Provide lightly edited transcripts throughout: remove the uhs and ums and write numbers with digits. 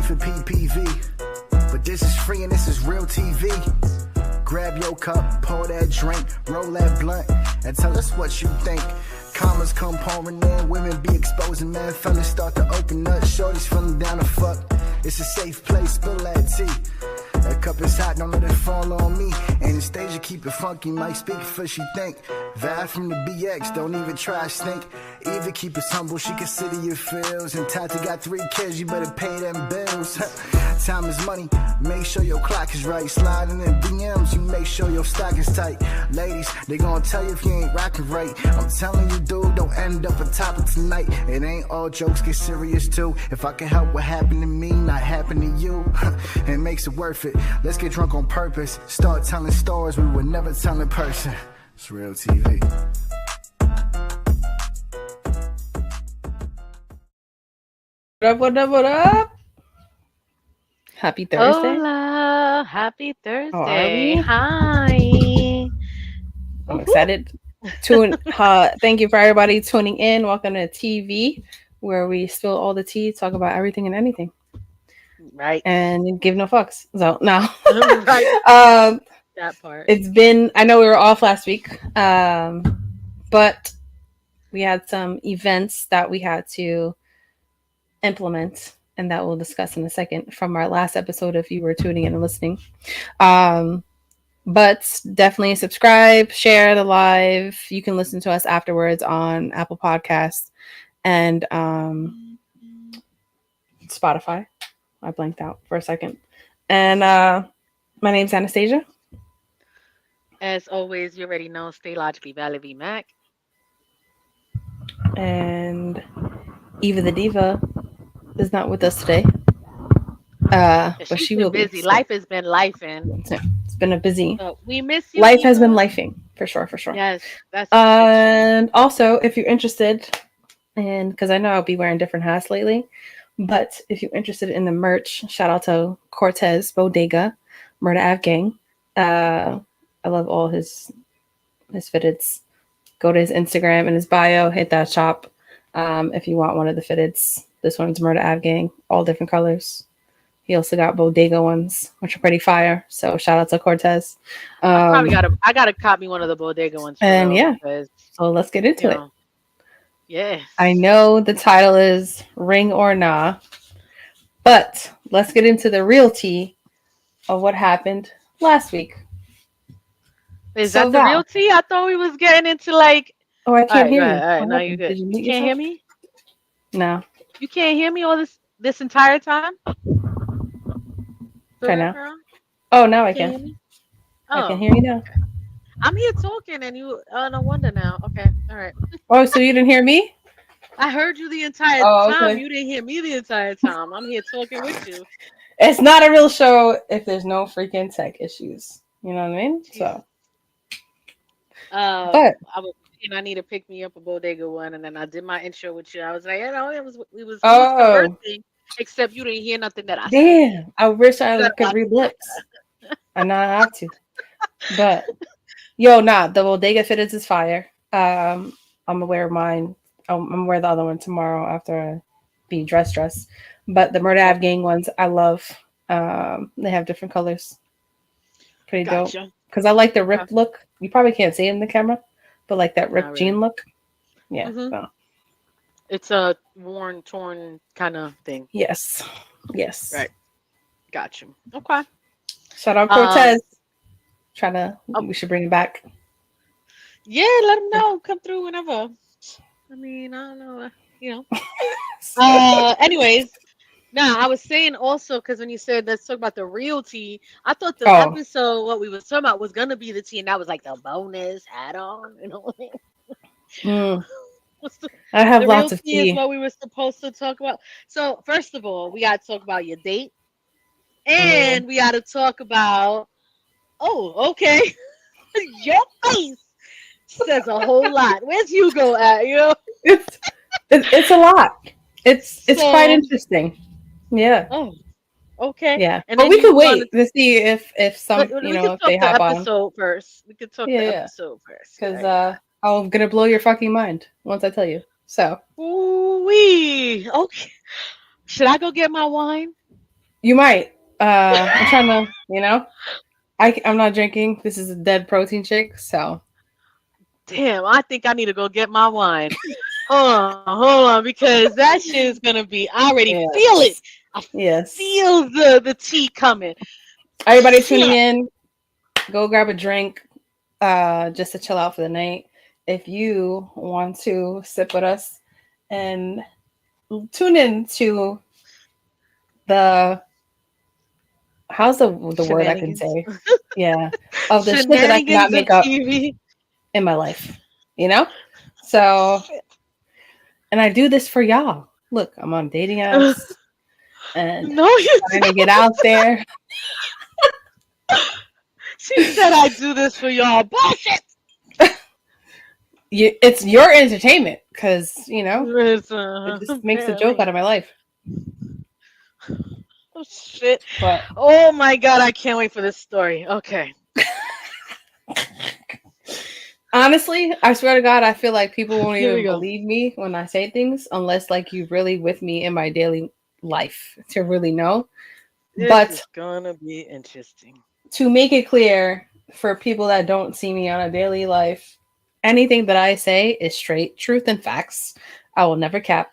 for PPV, but this is free and this is real TV. Grab your cup, pour that drink, roll that blunt, and tell us what you think. Commas come pouring in, women be exposing, man. Fellas start to open up, shorties feeling down to fuck. It's a safe place, spill that tea. That cup is hot, don't let it fall on me. And the stage you keep it funky, might speak for she think. Vibe from the BX, don't even try stink. Eva keep us humble, she consider your feels. And Tati got 3 kids, you better pay them bills. Time is money, make sure your clock is right. Sliding in DMs, you make sure your stock is tight. Ladies, they gonna tell you if you ain't rocking right. I'm telling you, dude, don't end up on top of tonight. It ain't all jokes, get serious too. If I can help what happened to me, not happen to you, it makes it worth it. Let's get drunk on purpose. Start telling stories we would never tell in person. It's real TV. What up? Happy Thursday. Hola, happy How are Thursday. we? Hi. I'm excited. Thank you for everybody tuning in. Welcome to TV, where we spill all the tea, talk about everything and anything. Right. And give no fucks. So no. Right. That part. It's been, I know we were off last week, but we had some events that we had to implement, and that we'll discuss in a second from our last episode if you were tuning in and listening. But definitely subscribe, share the live. You can listen to us afterwards on Apple Podcasts and Spotify. I blanked out for a second. And my name's Anastasia. As always, you already know, stay logically valid V Mac. And Eva the Diva is not with us today. But she will busy. be. Life has been lifing. It's been a busy. We miss you. Life has been lifing for sure. Yes, that's. And also, if you're interested, and because I know I'll be wearing different hats lately, but if you're interested in the merch, shout out to Cortez Bodega, Murder Ave Gang. I love all his fitteds. Go to his Instagram and his bio, hit that shop if you want one of the fitteds. This one's Murder Ave Gang, all different colors. He also got bodega ones, which are pretty fire. So shout out to Cortez. I gotta copy one of the bodega ones. And so let's get into it. Yes. I know the title is Ring or Nah, but let's get into the real tea of what happened last week. Is that the real tea? I thought we was getting into like. Oh, I can't hear you. All right, now you're good. You can't hear me? No. You can't hear me all this entire time? Try now. Oh, now I can. I can hear you now. I'm here talking and you, no wonder now. Okay, all right. Oh, so you didn't hear me? I heard you the entire time. Okay. You didn't hear me the entire time. I'm here talking with you. It's not a real show if there's no freaking tech issues. You know what I mean? So. But I need to pick me up a bodega one, and then I did my intro with you. I was like, we was conversing, except you didn't hear nothing that I said. Damn, I wish I could read lips. I know I have to. But the bodega fitteds is fire. I'm gonna wear mine. I'm gonna wear the other one tomorrow after I be dressed. But the Murder Ave Gang ones, I love. They have different colors. Pretty dope. Because I like the ripped look. You probably can't see it in the camera, but like that ripped jean look. Yeah. Mm-hmm. So. It's a worn, torn kind of thing. Yes. Right. Got you. Okay. Shout out Cortez. We should bring him back. Yeah, let him know. Come through whenever. I mean, I don't know. Anyways. Now, I was saying also, because when you said, let's talk about the real tea, I thought the episode, what we was talking about, was going to be the tea, and that was like the bonus add-on, you know? I have lots of tea. Is what we were supposed to talk about. So, first of all, we got to talk about your date, and we got to talk about, your face says a whole lot. Where's Hugo at, you know? It's a lot. It's quite interesting. Yeah. Oh, okay. Yeah. But we could wait to see if some, if they hop on. Episode first. We could talk the episode first. Because I'm going to blow your fucking mind once I tell you. So. Ooh-wee. Okay. Should I go get my wine? You might. I'm trying to, I'm not drinking. This is a dead protein shake, so Damn, I think I need to go get my wine. Hold on, because that shit is gonna be. I already feel it. yes, I yes. feel the tea coming. Everybody tuning Shit. in, go grab a drink, just to chill out for the night. If you want to sip with us and tune in to the how's the word I can Shenanigans. say? Yeah, of the shit that I cannot Shenanigans of make up TV. in my life, you know. So, Shit. and I do this for y'all. Look, I'm on dating apps and No, you trying to get don't. out there. She said I do this for y'all. Bullshit. It's your entertainment because it Listen, just makes a joke out apparently. of my life. Oh shit. But Oh my god, I can't wait for this story. Okay. honestly, I swear to God, I feel like people won't Here we even go. believe me when I say things unless like you really with me in my daily life to really know. This But is gonna be interesting. to make it clear for people that don't see me on a daily life, anything that I say is straight truth and facts. I will never cap.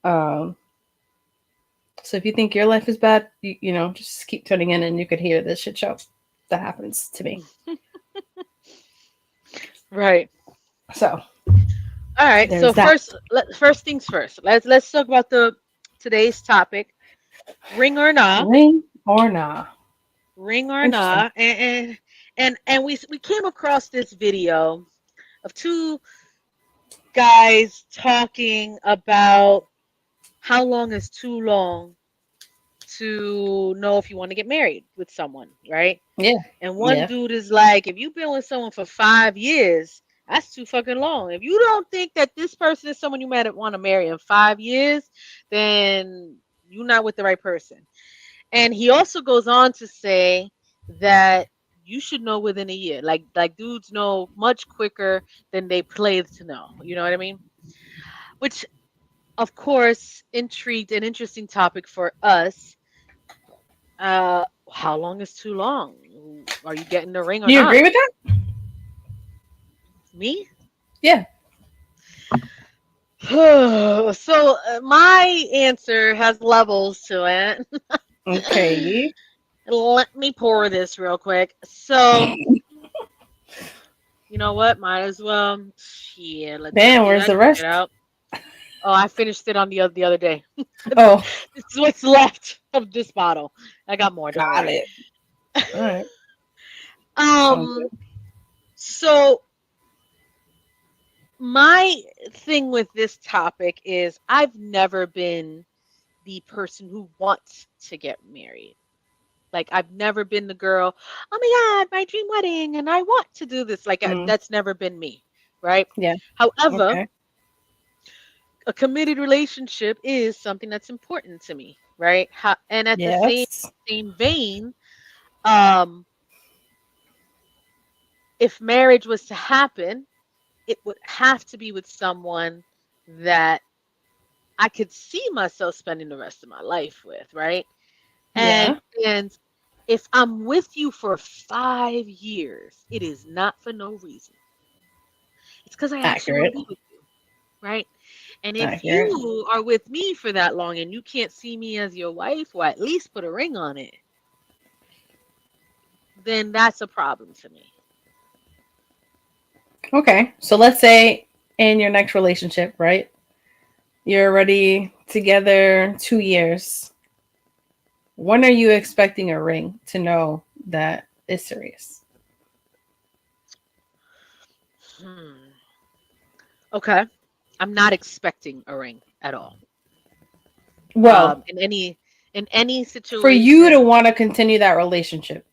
Um, so if you think your life is bad, just keep tuning in and you could hear this shit show that happens to me. Right. So All right. So there's that. first things first. Let's talk about the today's topic. Ring or nah. Ring or nah? Ring or Interesting. nah. And we came across this video of two guys talking about how long is too long to know if you want to get married with someone, right? Yeah. And one Yeah. dude is like, if you've been with someone for 5 years, that's too fucking long. If you don't think that this person is someone you might want to marry in 5 years, then you're not with the right person. And he also goes on to say that you should know within a year. Like dudes know much quicker than they play to know. You know what I mean? Which of course intrigued an interesting topic for us. How long is too long? Are you getting the ring or Do you agree not? with that? Me? Yeah. So my answer has levels to it. Okay. Let me pour this real quick. So you know what? Might as well. Yeah, let's Damn, empty where's that the shit rest? out. Oh, I finished it on the other day. Oh, This is what's left of this bottle. I got more. Don't got worry. it. All right. Sounds Um. good. So my thing with this topic is I've never been the person who wants to get married. Like I've never been the girl, oh my God, my dream wedding, and I want to do this. Like Mm, that's never been me, right? yeah. However, Okay. a committed relationship is something that's important to me, right? And at the Yes. same vein, um, if marriage was to happen, it would have to be with someone that I could see myself spending the rest of my life with, right? Yeah. And if I'm with you for 5 years, it is not for no reason. It's because I actually want to Accurate. be with you, right? And if Accurate. you are with me for that long and you can't see me as your wife or at least put a ring on it, then that's a problem to me. Okay. So let's say in your next relationship, right? You're already together 2 years. When are you expecting a ring to know that it's serious? Hmm. Okay. I'm not expecting a ring at all. Well, In any for you to situation. want to continue that relationship.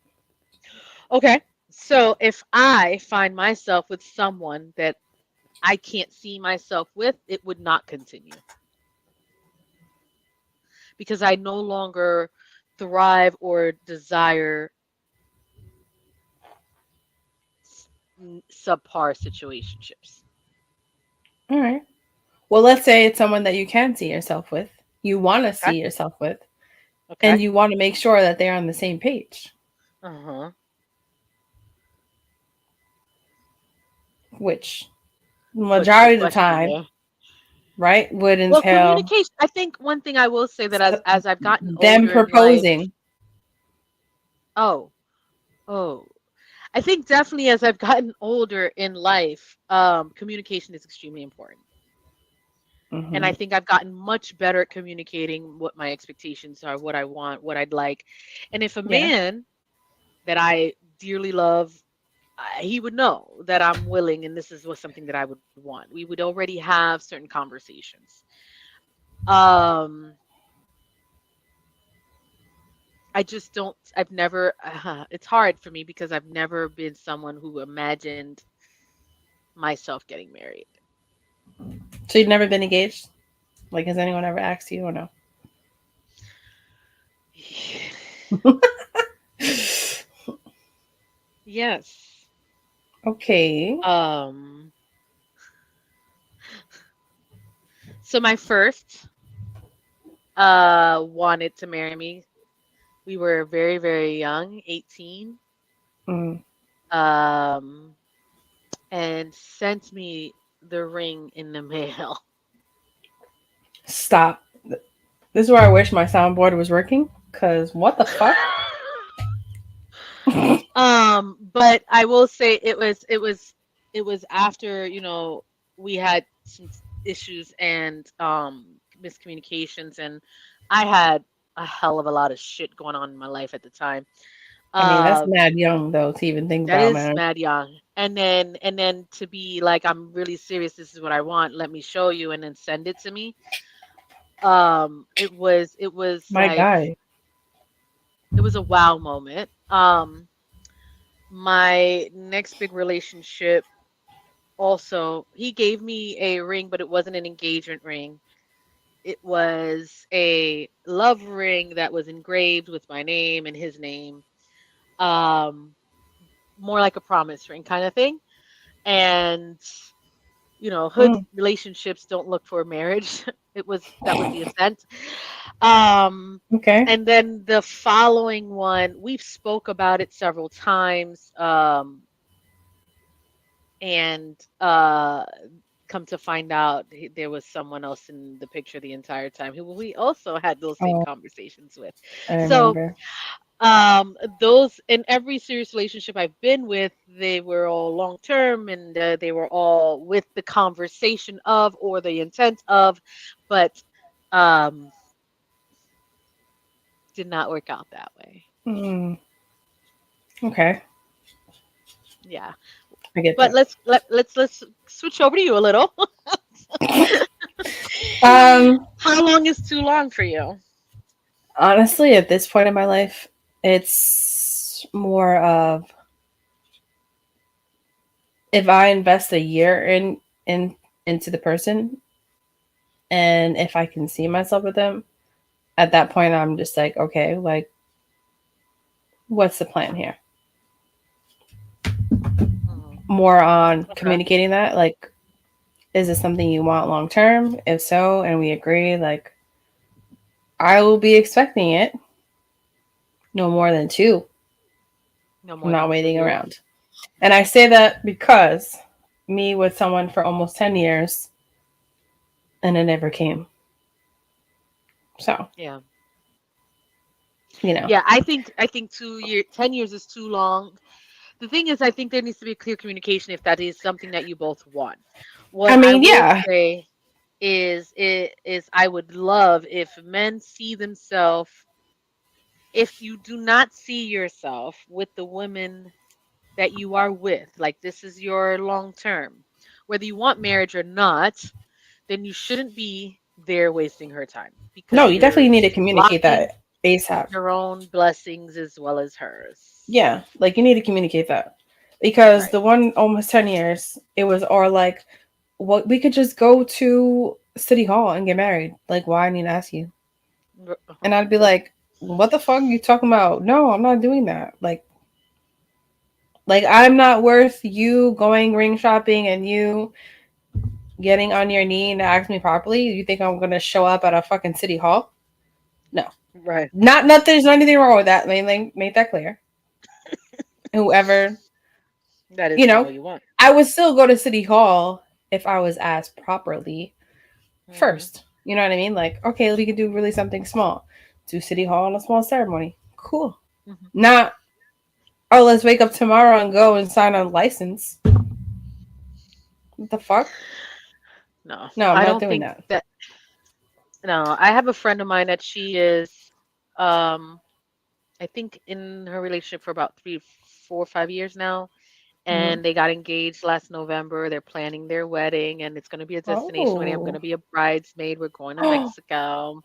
Okay. So if I find myself with someone that I can't see myself with, it would not continue because I no longer thrive or desire subpar situationships. All right. Well, let's say it's someone that you can see yourself with, you want to Okay. see yourself with, and Okay. you want to make sure that they're on the same page, Uh-huh. which What's the majority of the question time, there? right, would Well, entail communication. I think one thing I will say that s- as I've gotten them older in life, proposing. oh, oh, I think definitely as I've gotten older in life, communication is extremely important. And I Hmm. think I've gotten much better at communicating what my expectations are, what I want, what I'd like. And if a Yeah. man that I dearly love, he would know that I'm willing and this is what something that I would want. We would already have certain conversations. Um, I just don't, I've never, it's hard for me because I've never been someone who imagined myself getting married. So you've never been engaged? Like, has anyone ever asked you or no? Yes. Okay. Um, so my first wanted to marry me. We were very, very young, 18. Mm. Um, and sent me the ring in the mail. Stop. This is where I wish my soundboard was working. Cause what the fuck? But I will say it was after, we had some issues and miscommunications, and I had a hell of a lot of shit going on in my life at the time. I mean, that's Um, mad young though to even think that about, is man. mad young. And then to be like, I'm really serious, this is what I want, let me show you, and then send it to me. It was My like guy. it was a wow moment. My next big relationship also, he gave me a ring, but it wasn't an engagement ring. It was a love ring that was engraved with my name and his name. Um, More like a promise ring kind of thing. And hood Mm. relationships don't look for marriage. That was the intent. Um, Okay. and then the following one, we've spoke about it several times. And come to find out, there was someone else in the picture the entire time who we also had those same Oh, conversations with. I So remember. those in every serious relationship I've been with, they were all long term, and they were all with the conversation of or the intent of, but um did not work out that way. Mm. Okay. Yeah. I get But that. let's switch over to you a little. Um, How long is too long for you? Honestly, at this point in my life, it's more of if I invest a year in into the person, and if I can see myself with them, at that point I'm just like, okay, like what's the plan here? Mhm. More on Okay. communicating that, like, is this something you want long term? If so, and we agree, like I will be expecting it no more than two. No I'm more not than two waiting years. around. And I say that because me with someone for almost 10 years and it never came. So, Yeah. you know. Yeah, I think 2 year 10 years is too long. The thing is, I think there needs to be clear communication if that is something that you both want. I What I mean, will yeah. say is I would love if men see themselves, if you do not see yourself with the women that you are with, like this is your long term, whether you want marriage or not, then you shouldn't be there wasting her time No, because you definitely you're need to communicate blocking that ASAP. your own blessings as well as hers. Yeah, like you need to communicate that. Because Right. the one almost 10 years, it was or like, what we could just go to City Hall and get married. Like, why I need to ask you? And I'd be like, what the fuck are you talking about? No, I'm not doing that. Like I'm not worth you going ring shopping and you getting on your knee to ask me properly. You think I'm gonna show up at a fucking City Hall? No. Right. Not there's not anything wrong with that. Make that clear. Whoever, That you isn't know, all you want. I would still go to City Hall if I was asked properly Hmm. first. You know what I mean? Like, okay, we could do really something small. Do City Hall on a small ceremony. Cool. Hmm. Not, oh, let's wake up tomorrow and go and sign a license. What the fuck? No, No, I'm I not don't doing think that. that. No, I have a friend of mine that she is, um, I think in her relationship for about 3, 4, 5 years now, Hmm. and they got engaged last November. They're planning their wedding, and it's going to be a destination wedding. I'm going Oh. to be a bridesmaid. We're going to Mexico.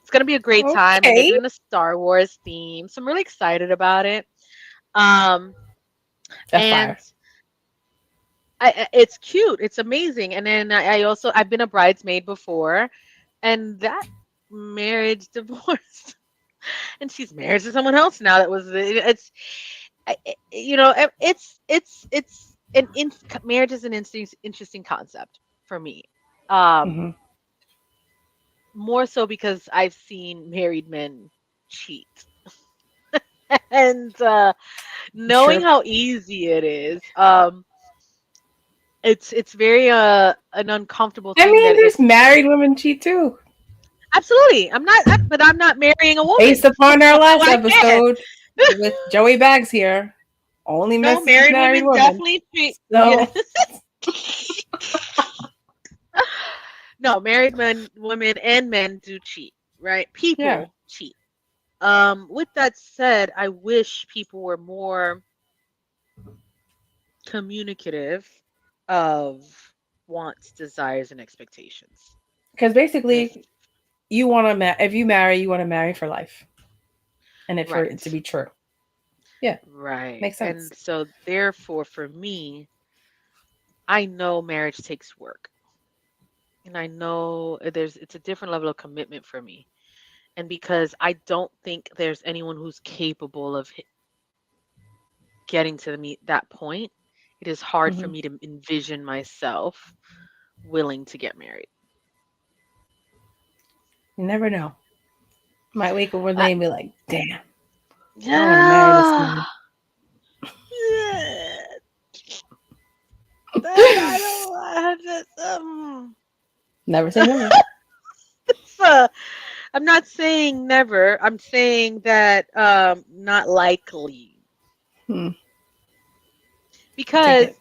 It's going to be a great time, and they're Okay. doing a Star Wars theme, so I'm really excited about it. Um, That's and fire. it's cute. It's amazing. And then I also I've been a bridesmaid before, and that marriage divorced, and she's married to someone else now. That was it's it's an marriage is an interesting concept for me. Um, Hmm. More so because I've seen married men cheat, and knowing True. how easy it is, it's very an uncomfortable I thing mean, that there's it's married women cheat too. absolutely. But I'm not marrying a Based woman, upon our so last I can't. episode with Joey Bags here, only No, messes with married married women women. definitely cheat. Yeah. So, No, married men, women, and men do cheat, right? yeah. People cheat. With that said, I wish people were more communicative of wants, desires, and expectations. Because If basically, you want to, if you marry, you want to marry for life and it for it to right, be true. Yeah. right. Makes sense. And so therefore for me, I know marriage takes work. And I know it's a different level of commitment for me. And because I don't think there's anyone who's capable of getting to that point, it is hard for Hmm. me to envision myself willing to get married. You never know. Might wake up one I, day and be like, damn, I want to marry this yeah. man. That I don't Never say never. it's, I'm not saying never. I'm saying that not likely Hmm. Take because it.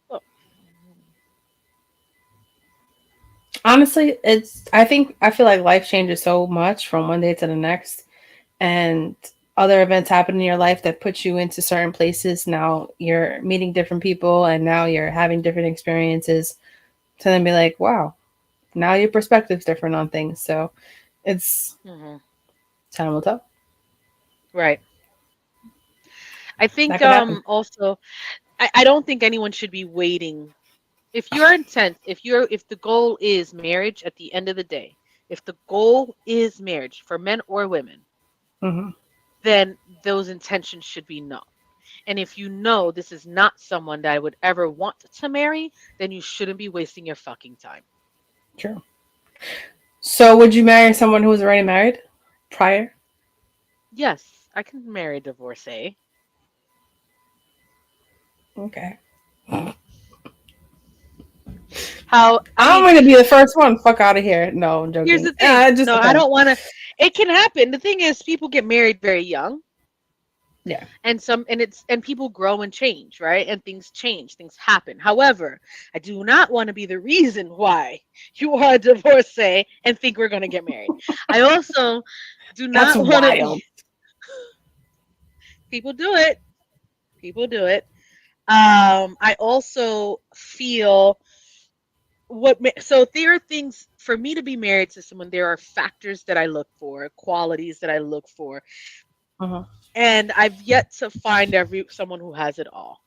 well, Honestly, I feel like life changes so much from one day to the next, and other events happen in your life that put you into certain places. Now you're meeting different people, and now you're having different experiences. To then be like, wow, now your perspective's different on things. So it's mhm, time will tell. right. I That think could happen. also I don't think anyone should be waiting. If your intent, if the goal is marriage at the end of the day, if the goal is marriage for men or women, Hmm. then those intentions should be no. And if you know this is not someone that I would ever want to marry, then you shouldn't be wasting your fucking time. True. So would you marry someone who was already married prior? Yes, I can marry a divorcee. Okay. How, I I'm mean, going to be the first one. Fuck out of here. No, I'm here's joking. the thing. It just No, I depends. don't want to. It can happen. The thing is, people get married very young, Yeah. and people grow and change, right? And things change, things happen. However, I do not want to be the reason why you are a divorcee and think we're going to get married. I also do That's not want to wild. be. People do it. People do it. I also feel so there are things for me to be married to someone. There are factors that I look for, qualities that I look for, Uh-huh. and I've yet to find every someone who has it all.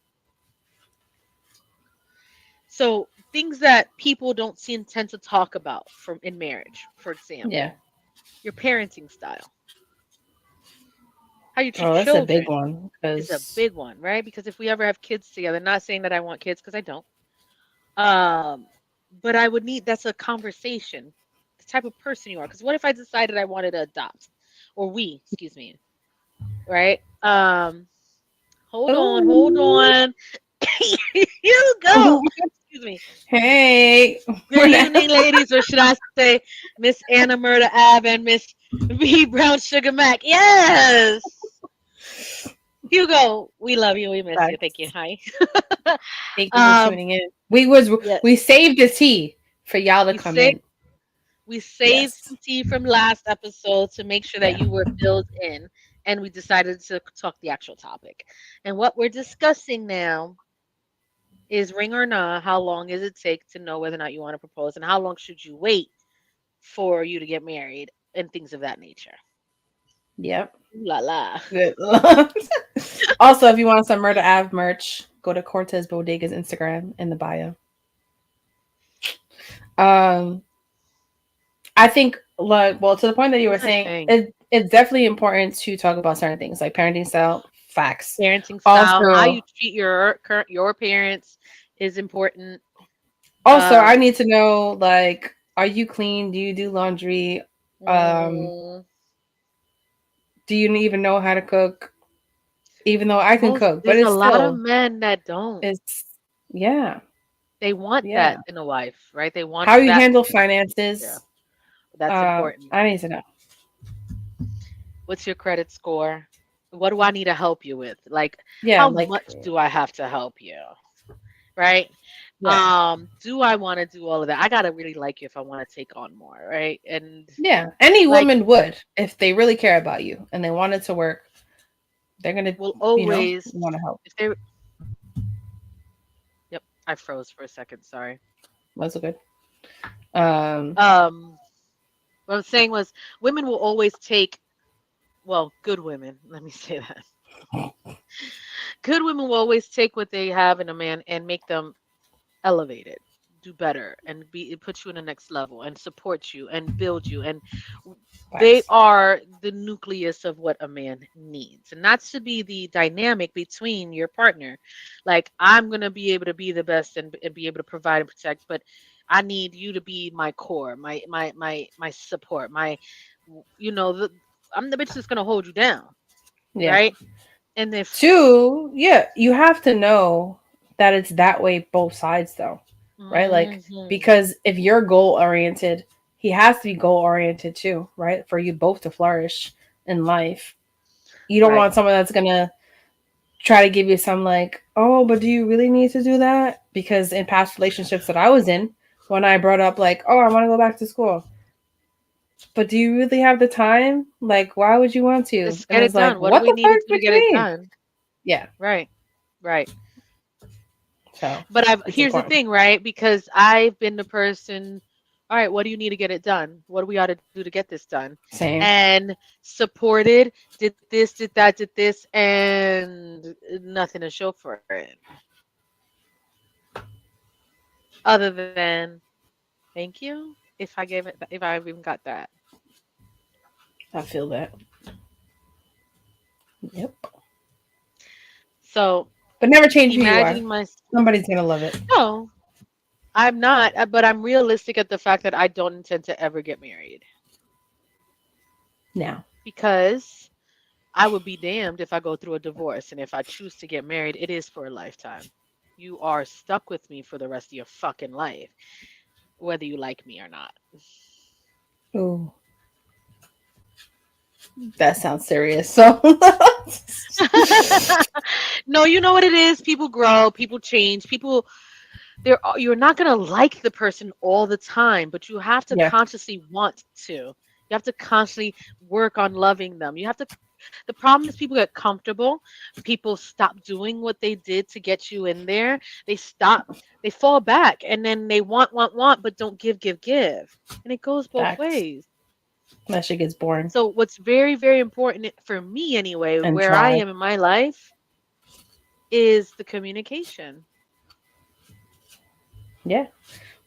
So things that people don't seem tend to talk about from in marriage, for Yeah. example, your parenting style, how you treat Oh, that's a big children one is a because. big one, right? Because if we ever have kids together, not saying that I want kids because I don't. Um, but I would need that's a conversation, the type of person you are. Because what if I decided I wanted to adopt? or we, excuse me, right? Hold on, hold Oh, on. You go. Excuse me. hey, Good evening, ladies, or should I say Miss Anna Murder Ave and Miss V Brown Sugar Mac. Yes. Hugo, we love you. We miss you. Thank you. Hi. thank you for um, tuning in. We yes. saved the tea for y'all to We come saved in. we saved Yes. some tea from last episode to make sure that Yeah. you were filled in, and we decided to talk the actual topic. And what we're discussing now is ring or nah, how long does it take to know whether or not you want to propose, and how long should you wait for you to get married, and things of that nature. Yep. Ooh la la. Good. Also, if you want some Murder Ave merch, go to Cortez Bodega's Instagram in the bio. Um, I think, like, well, to the point that you were Here's the saying, thing. it's definitely important to talk about certain things like parenting style, facts. Parenting style, how you Also, treat your parents is important. also, Um, I need to know, like, are you clean? Do you do laundry? Um, mhm. do you even know how to cook? Even though I can Most cook, but there's a it's lot of still, men that don't. it's yeah, They want yeah. that in a wife, right? They want How you that. handle Yeah, finances? that's important. I need to know. What's your credit score? What do I need to help you with? Like, Yeah, how like, much do I have to help you? Right? yeah, Do I want to do all of that? I gotta really like you if I want to take on more, right? And yeah. Any like, woman would if they really care about you and they want it to work. They're gonna, will always want to help. if they. Yep, I froze for a second. Sorry. That's good. Um, Um, what I was saying was, women will always take. Well, good women. Let me say that. Good women will always take what they have in a man and make them elevate it, do better, and be put you in the next level, and support you, and build you, and they facts. are the nucleus of what a man needs, and that should be the dynamic between your partner. Like, I'm gonna be able to be the best, and be able to provide and protect, but I need you to be my core, my support, my, I'm the bitch that's gonna hold you down, Yeah. right? And if Two, yeah, you have to know that it's that way both sides though, right? Like, Mhm. because if you're goal oriented, he has to be goal oriented too, right? For you both to flourish in life. You don't Right. want someone that's gonna try to give you some like, oh, but do you really need to do that? Because in past relationships that I was in, when I brought up like, oh, I want to go back to school, but do you really have the time? Like, why would you want to? Just And get it's it like, done. What do what we the need to fuck? do to What get you it mean? done? Yeah. Right. Right. So But it's here's the important. thing, right? Because I've been the person, all right, what do you need to get it done? What do we ought to do to get this done? Same. And supported, did this, did that, did this, and nothing to show for it. Other than thank you. If I even got that. I feel that. Yep. So But never change who you are. imagining my Somebody's gonna love it. no, I'm not, but I'm realistic at the fact that I don't intend to ever get married Now. because I would be damned if I go through a divorce. And if I choose to get married, it is for a lifetime. You are stuck with me for the rest of your fucking life, whether you like me or not. Ooh, that sounds serious. So No, you know what it is. People grow, people change, people. You're not gonna like the person all the time, but you have to yeah, consciously want to. You have to constantly work on loving them. You have to. The problem is people get comfortable. People stop doing what they did to get you in there. They stop. They fall back, and then they want, but don't give, give, give. And it goes both facts. ways. That shit gets boring So what's very, very important for me anyway, and where I dry. am in my life, is the communication. Yeah.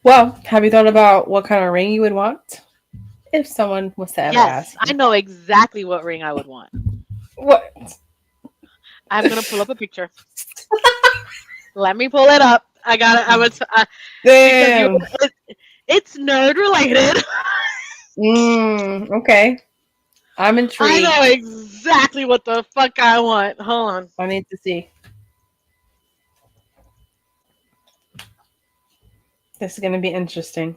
Well, have you thought about what kind of ring you would want if someone was to ever Yes, ask I you? know exactly what ring I would want. What? I'm gonna pull up a picture. Let me pull it up. I got it. Because Damn. it's nerd related. Okay. I'm I intrigued. know exactly what the fuck I want. Hold on. I need to see. This is gonna be interesting.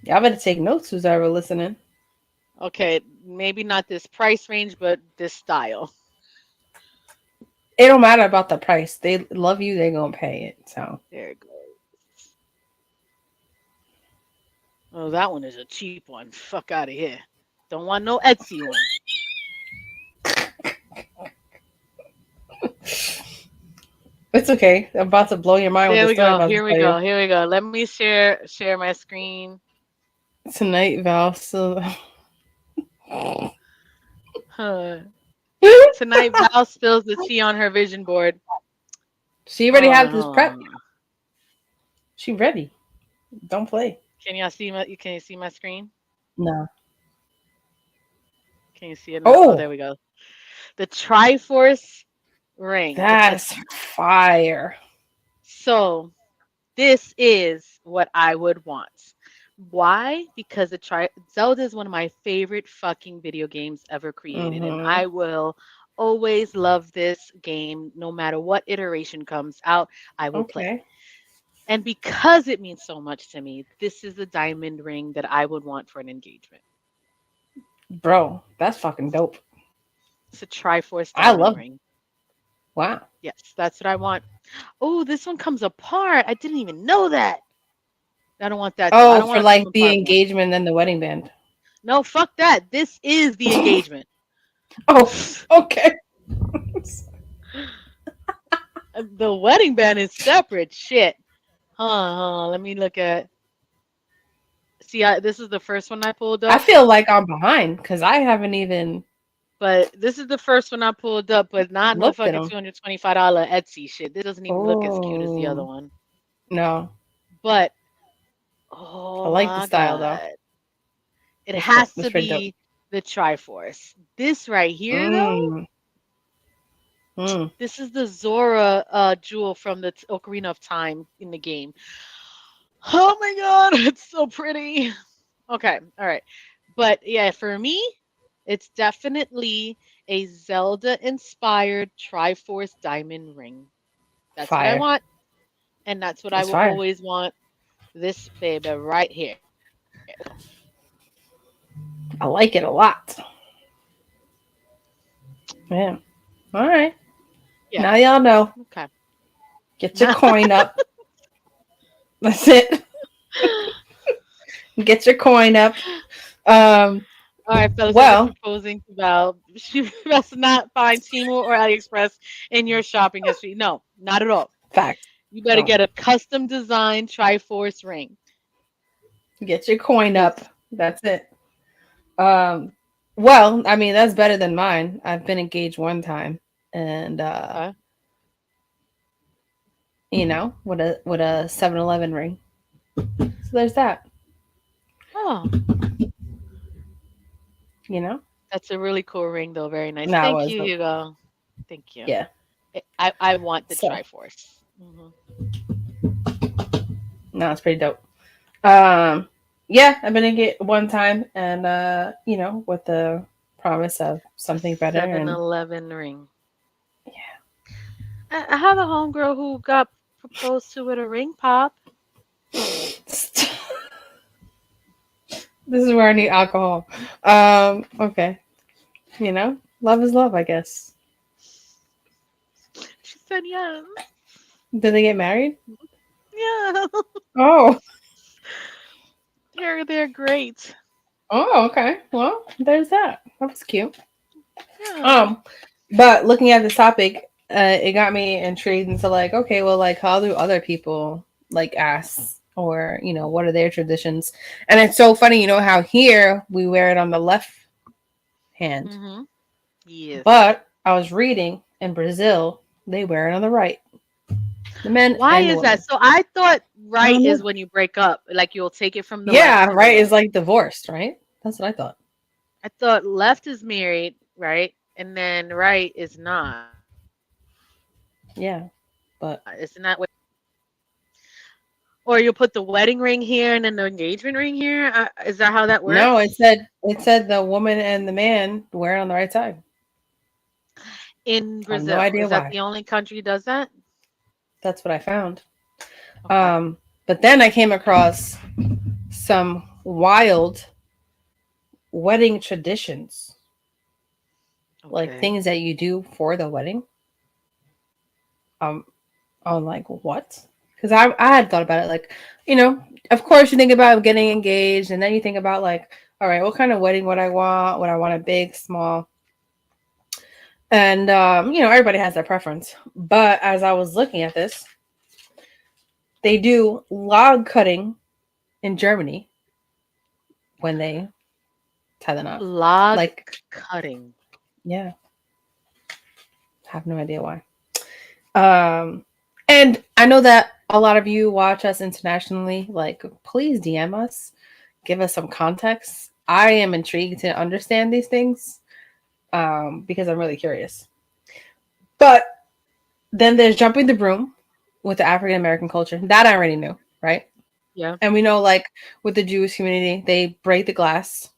Y'all better take notes who's ever listening. Okay, maybe not this price range, but this style. It don't matter about the price. They love you, they gonna pay it. So There it goes. Oh, that one is a cheap one. Fuck out of here. Don't want no Etsy one. it's okay. I'm about to blow your mind with There the we story I'm go. about to Here we tell you. go. Here we go. Let me share my screen. Tonight, Val. So Huh. Tonight, Val spills the tea on her vision board. she already Hold had on, this hold prep. on. She ready. Don't play. Can y'all see my? Can you see my screen? No. Can you see it now? Oh, Oh, there we go. The Triforce ring. that's fire. So this is what I would want. Why? Because Zelda is one of my favorite fucking video games ever created, and Mm-hmm. I will always love this game no matter what iteration comes out. I will play. Okay. And because it means so much to me, this is the diamond ring that I would want for an engagement. Bro, that's fucking dope. It's a Triforce I diamond love ring. wow. Yes, that's what I want. Oh, this one comes apart. I didn't even know that. I don't want that though. I Oh, don't for want a come like the apart one. engagement and the wedding band. No, fuck that. This is the engagement. Oh, okay. The wedding band is separate. Shit. Huh. Let me look at. See, this is the first one I pulled I up, feel like I'm behind because I haven't even but this is the first one I pulled up, but not no looked at fucking them. $225 Etsy shit. This doesn't even look as cute as the other Oh one. no, But I oh like the my style though. god, it That's dope. has That's to pretty dope. be the Triforce. This right here, though, Mm, mm. this is the Zora jewel from the Ocarina of Time in the game. Oh my god, it's so pretty. Okay, all right. But yeah, for me, it's definitely a Zelda inspired Triforce diamond ring. That's what I Fire. want, and that's what I It's will fire. always want. This baby right here. I like it a lot. Yeah. All right. Yeah. Now y'all know. Okay. Get your Now, coin up. That's it. Get your coin up. Um. all right, fellas, I'm just Well, proposing to Val. She must not find Temu or AliExpress in your shopping history. No, not at all. facts. You better No. get a custom designed Triforce ring. Get your coin Please. up. That's it. Um. Well, I mean that's better than mine. I've been engaged one time, and Okay. with a 7-Eleven ring. So there's that. Oh, You know. that's a really cool ring, though. Very nice. That Thank was you, dope. Hugo. Thank you. Yeah. I want the So Triforce. no, it's pretty dope. Um, yeah, I've been engaged one time, and with the promise of A something better, and 7-Eleven ring. I have a homegirl who got proposed to with a ring pop. this is where I need alcohol. Okay, love is love, I guess. She said yes. Did they get married? Yeah. Oh, They're great. oh, okay. Well, there's that. That was cute. Yeah. Um, but looking at this topic, it got me intrigued into like, okay, well, like, how do other people like ask, or what are their traditions? And it's so funny, how here we wear it on the left hand, Mm-hmm. Yes. but I was reading in Brazil they wear it on the right, the men Why and the is that? women. So I thought I right don't know. is when you break up, like you'll take it from the left Yeah, to the right is right. like divorced, right? That's what I thought. I thought left is married, right? And then right is not. Yeah, but Isn't that what? Or you put the wedding ring here and then the engagement ring here. Is that how that No, works? it said the woman and the man wear it on the right side. In I have no Brazil, idea is that why. the only country does that? That's what I found. Okay. But then I came across some wild wedding traditions, like Okay. things that you do for the wedding. Um, I'm like, what? Because I had thought about it, like, you know, of course you think about getting engaged, and then you think about like, all right, what kind of wedding would I want? Would I want a big, small? And you know, everybody has their preference. But as I was looking at this, they do log cutting in Germany when they tie the knot. Log Like, cutting. yeah, have no idea why. Um, and I know that a lot of you watch us internationally. Like, please DM us, give us some context. I am intrigued to understand these things because I'm really curious. But then there's jumping the broom with the African American culture. That I already knew, right? Yeah. And we know, like, with the Jewish community, they break the glass,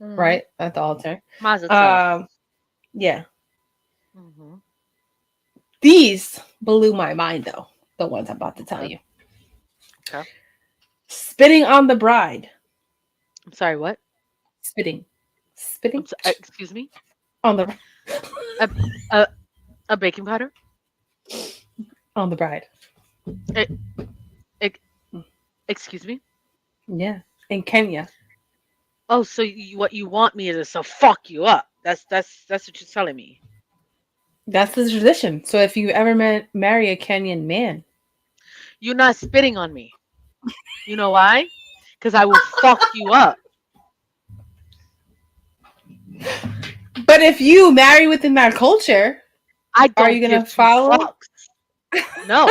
Mm-hmm. right, at the altar. Mazel tov. Um, yeah. Mm-hmm. These blew my mind, though, the ones I'm about to tell Okay. you. Okay. Spitting on the bride. I'm sorry. What? Spitting. Spitting Excuse me. on the A, a a baking powder. on the bride. E- e- excuse me. Yeah. In Kenya. Oh, so what you want me is to fuck you up. That's what you're telling me. That's the tradition. So if you ever marry a Kenyan man, You're not spitting on me. You know why? Because I will fuck you up. but if you marry within that culture, I are don't you give gonna two follow? fucks. No.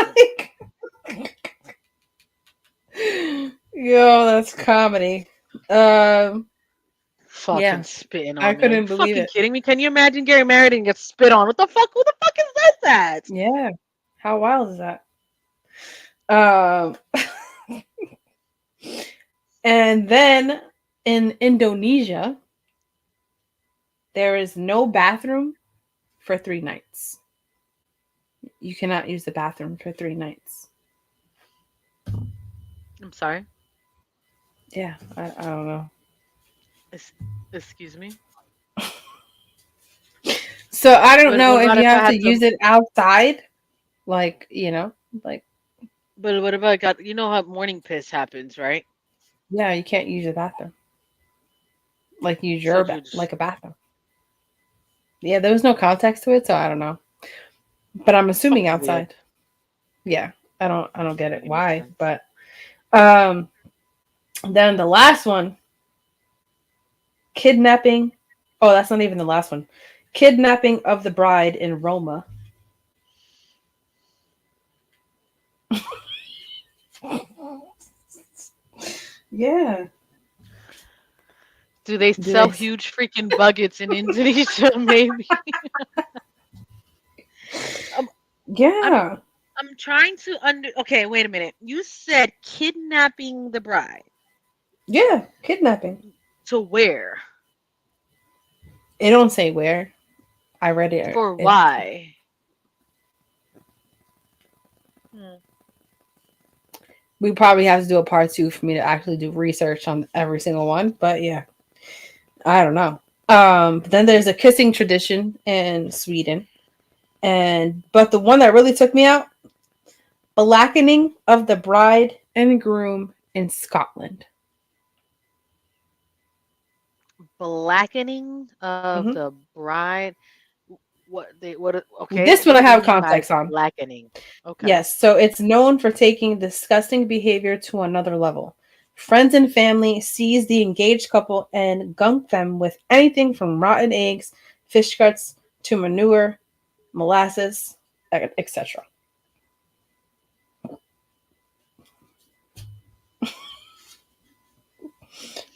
Yo, that's comedy. Um, Fucking yeah, spitting I on me. Are you couldn't believe fucking it. kidding me? Can you imagine getting married and get spit on? What the fuck? Who the fuck is this at? Yeah, how wild is that? Um, and then in Indonesia, there is no bathroom for 3 nights. You cannot use the bathroom for 3 nights. I'm sorry. Yeah, I don't know. Es- excuse me. So I don't What know if about you if I have to had use to? it outside, like, you know, like, But what if I got? You know how morning piss happens, right? yeah, you can't use the bathroom. Like, use So your you just like a bathroom. Yeah, there was no context to it, so I don't know. But I'm assuming fucking weird. outside. Yeah, I don't get Doesn't it make any why, sense. but um, then the last one, kidnapping. Oh, that's not even the last one. Kidnapping of the bride in Roma. Yeah. Do they Do sell they? huge freaking buckets in Indonesia? Maybe. Um, I'm Yeah. I'm trying to under. Okay, wait a minute. You said kidnapping the bride Yeah. Kidnapping. to where? It don't say where. I read it. For why? Hmm. We probably have to do a part 2 for me to actually do research on every single one. But yeah, I don't know. But then there's a kissing tradition in Sweden, but the one that really took me out, blackening of the bride and groom in Scotland. Blackening of Hmm. the bride. Okay, This what one do I they have mean by context on. blackening? Okay. Yes, so it's known for taking disgusting behavior to another level. Friends and family seize the engaged couple and gunk them with anything from rotten eggs, fish guts, to manure, molasses, etc.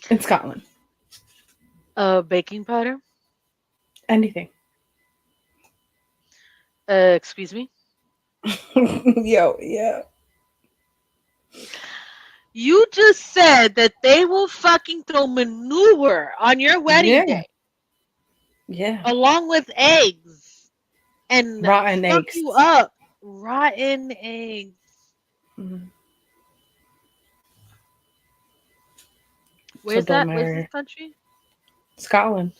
In Scotland. Baking powder. Anything. Excuse me. Yo, yeah. You just said that they will fucking throw manure on your wedding Yeah. day Yeah. along with eggs and Rotten fuck you eggs. up. Rotten eggs. Mhm. So Where's don't that? Where's marry this her. country? Scotland.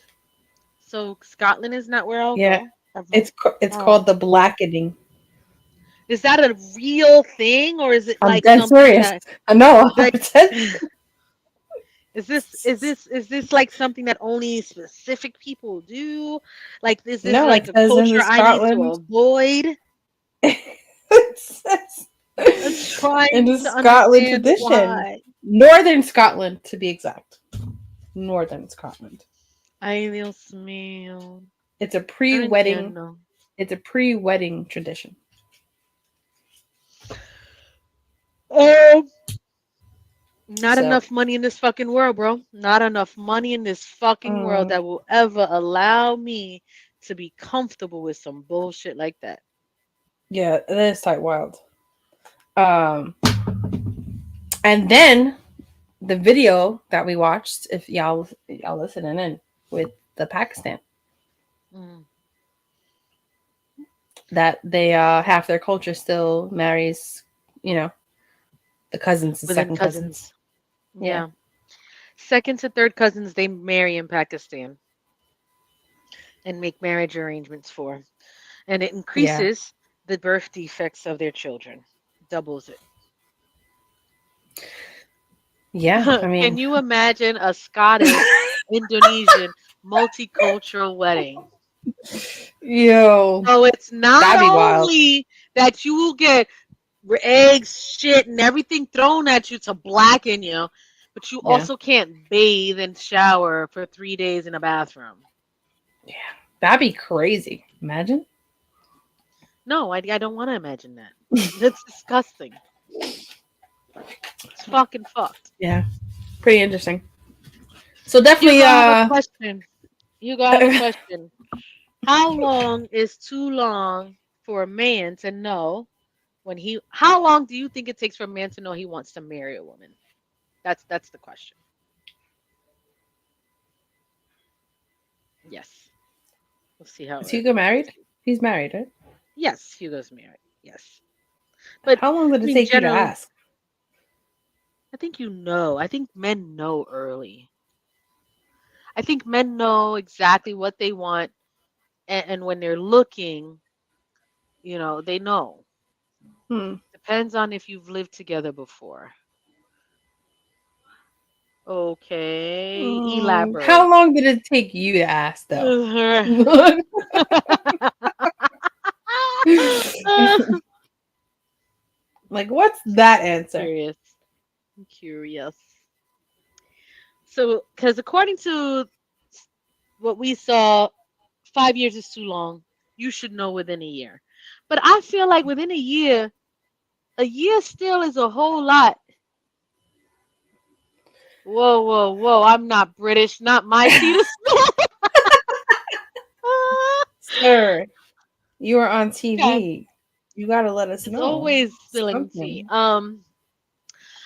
So Scotland is not where I'll Yeah. go ever. It's Oh. called the blackening. Is that a real thing or is it I'm like dead something serious. that I know. like is this like something that only specific people do? Like is this No, like it a says in the culture I need to Scotland. avoid? It says I'm in trying the to Scotland understand tradition. why. Northern Scotland, to be exact. Northern Scotland. Ay, Dios mío. It's a No pre-wedding. entiendo. It's a pre-wedding tradition. Oh, not So, enough money in this fucking world, bro. Not enough money in this fucking world mm, that will ever allow me to be comfortable with some bullshit like that. yeah, it is quite wild. Um, and then the video that we watched, if y'all listening in with the Pakistan, Mm. that they half their culture still marries, you know, the cousins, the Within second cousins. cousins. Yeah, Yeah. Second to third cousins they marry in Pakistan and make marriage arrangements for. And it yeah, increases the birth defects of their children. Doubles it. yeah. I Can mean, you imagine a Scottish Indonesian multicultural wedding? yo, So it's not that'd be wild. only that you will get eggs, shit, and everything thrown at you to blacken you, but you Yeah, also can't bathe and shower for 3 days in a bathroom. yeah, that'd be crazy. Imagine. No, I don't want to imagine that. That's disgusting. It's fucking fucked. Yeah, pretty interesting. So Hugo, definitely, I have a question. Hugo, I have a question. How long is too long for a man to know how long do you think it takes for a man to know he wants to marry a woman? That's the question. Yes. We'll see how is it Hugo married? proceeds. He's married, right? Yes, Hugo's married. Yes. But How long did I it mean take you to generally, ask? I think you know. I think men know early. I think men know exactly what they want and when they're looking, they know. Hmm. Depends on if you've lived together before. Okay, How elaborate. long did it take you to ask, though? Like, what's that answer? Curious. I'm curious. So, because according to what we saw, 5 years is too long. You should know within a year. But I feel like within a year still is a whole lot. Whoa, whoa, whoa. I'm not British, not my tea to spill. Sir, you are on Okay. TV. You gotta let us It's know always spilling tea. something.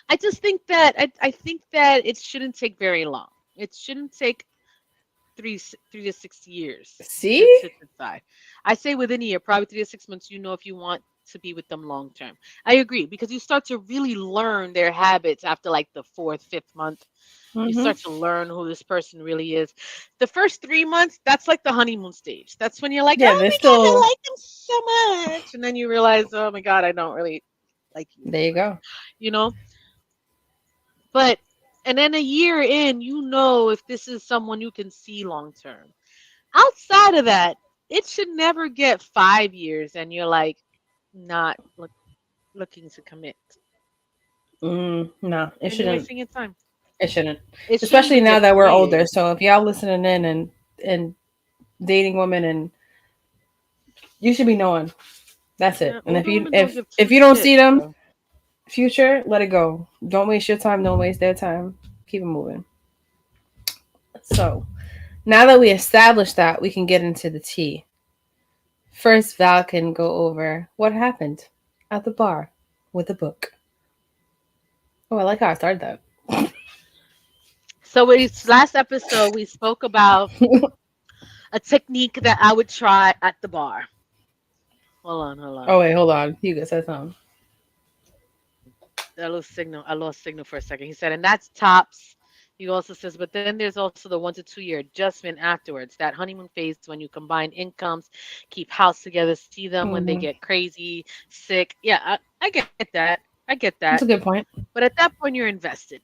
I just think that I think that it shouldn't take very long. It shouldn't take 3 to 6 years See? to decide. I say within a year, probably 3 to 6 months, you know if you want to be with them long term. I agree because you start to really learn their habits after like the fourth, fifth month. You Mm-hmm. start to learn who this person really is. The first 3 months, that's like the honeymoon stage. That's when you're like, Yeah, oh they're my God, I still. like them so much. And then you realize, oh my God, I don't really like you There you anymore. go. You know? But, and then a year in, you know if this is someone you can see long term. Outside of that, it should never get 5 years and you're like not looking to commit. No, it Then you're shouldn't. wasting your time. It shouldn't. It shouldn't Especially even now get that we're 3 years. older. So if y'all listening in and dating women, and you should be knowing. That's it. Yeah, And if older you women don't if give if two you don't see shits, them, bro. future, let it go. Don't waste your time. Don't waste their time. Keep it moving. So now that we established that, we can get into the tea. First, Val can go over what happened at the bar with the book. Oh, I like how I started that. So last episode we spoke about a technique that I would try at the bar. Hold on, hold Oh on. wait, hold on. Hugo said something. I lost signal for a second. He said, and that's tops. He also says, but then there's also the 1 to 2 year adjustment afterwards, that honeymoon phase when you combine incomes, keep house together, see them when they Mm-hmm. get crazy, sick. Yeah, I get that. I get that. That's a good point. But at that point, you're invested.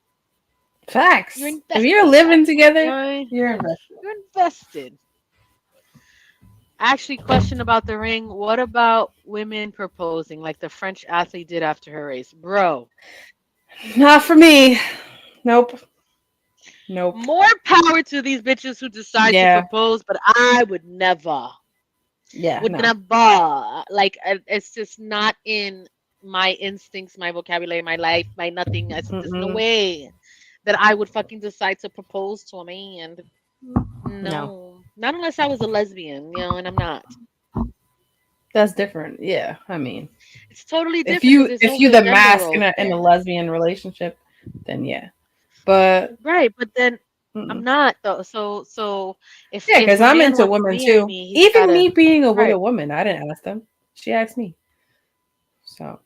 You're Facts. If invested you're at that living point. You know together, what I mean? you're invested. You're invested. Actually, question about the ring. What about women proposing like the French athlete did after her race? Bro, Not for me. Nope. Nope. more power to these bitches who decide to Yeah. propose, but I would never. Yeah. Would No. never. Like, it's just not in my instincts, my vocabulary, my life, my nothing. There's no Mm-mm. way that I would fucking decide to propose to a man. No. No. Not unless I was a lesbian, and I'm not. That's different. Yeah. I mean, It's totally if different because you there's if no you real the gender mask roles in a there. lesbian relationship, then yeah. But Right, but then I'm mm-mm. not though. So Yeah, if because a I'm man into wants to women marry too. me, he's Even gotta. me being with Right. a woman, I didn't ask them. She asked me. So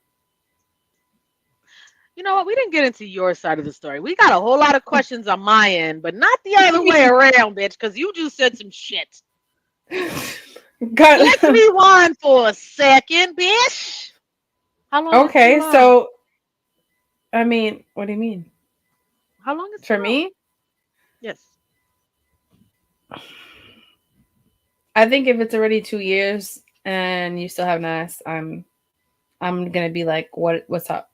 You know what? We didn't get into your side of the story. We got a whole lot of questions on my end, but not the other way around, bitch, because you just said some shit. Let's got rewind for a second, bitch. How long is too okay. long? So I mean, what do you mean? How long is too For long? me, Yes. I think if it's already 2 years and you still haven't asked, I'm gonna be like, what's up?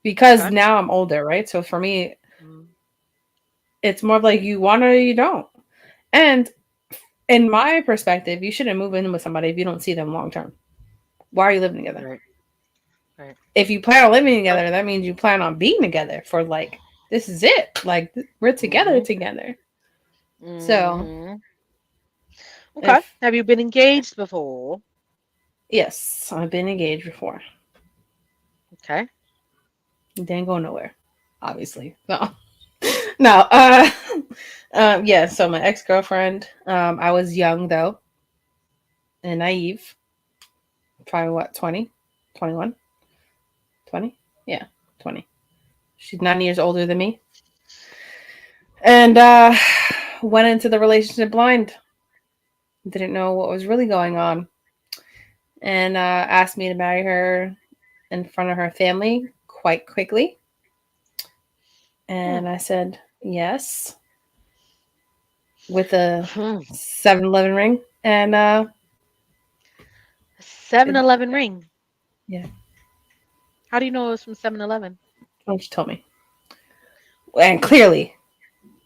Because Okay. now I'm older, right? So for me, Mm, it's more of like you want or you don't. And in my perspective, you shouldn't move in with somebody if you don't see them long term. Why are you living together? right. Right. If you plan on living So. together, that means you plan on being together for like this is it. Like we're together Mhm. together. So Mhm. Okay. if Have you been engaged before? yes, I've been engaged before. Okay. It didn't go nowhere, obviously. No, no. Yeah. So my ex girlfriend. I was young though and naive. Probably what 20, 21, 20. Yeah, 20. She's 9 years older than me, and went into the relationship blind. Didn't know what was really going on, and asked me to marry her in front of her family quite quickly. Hmm. And I said yes with a Hmm. 7-Eleven ring. And 7 it, Eleven ring. yeah, How do you know it was from 7-Eleven? oh, she told me. And clearly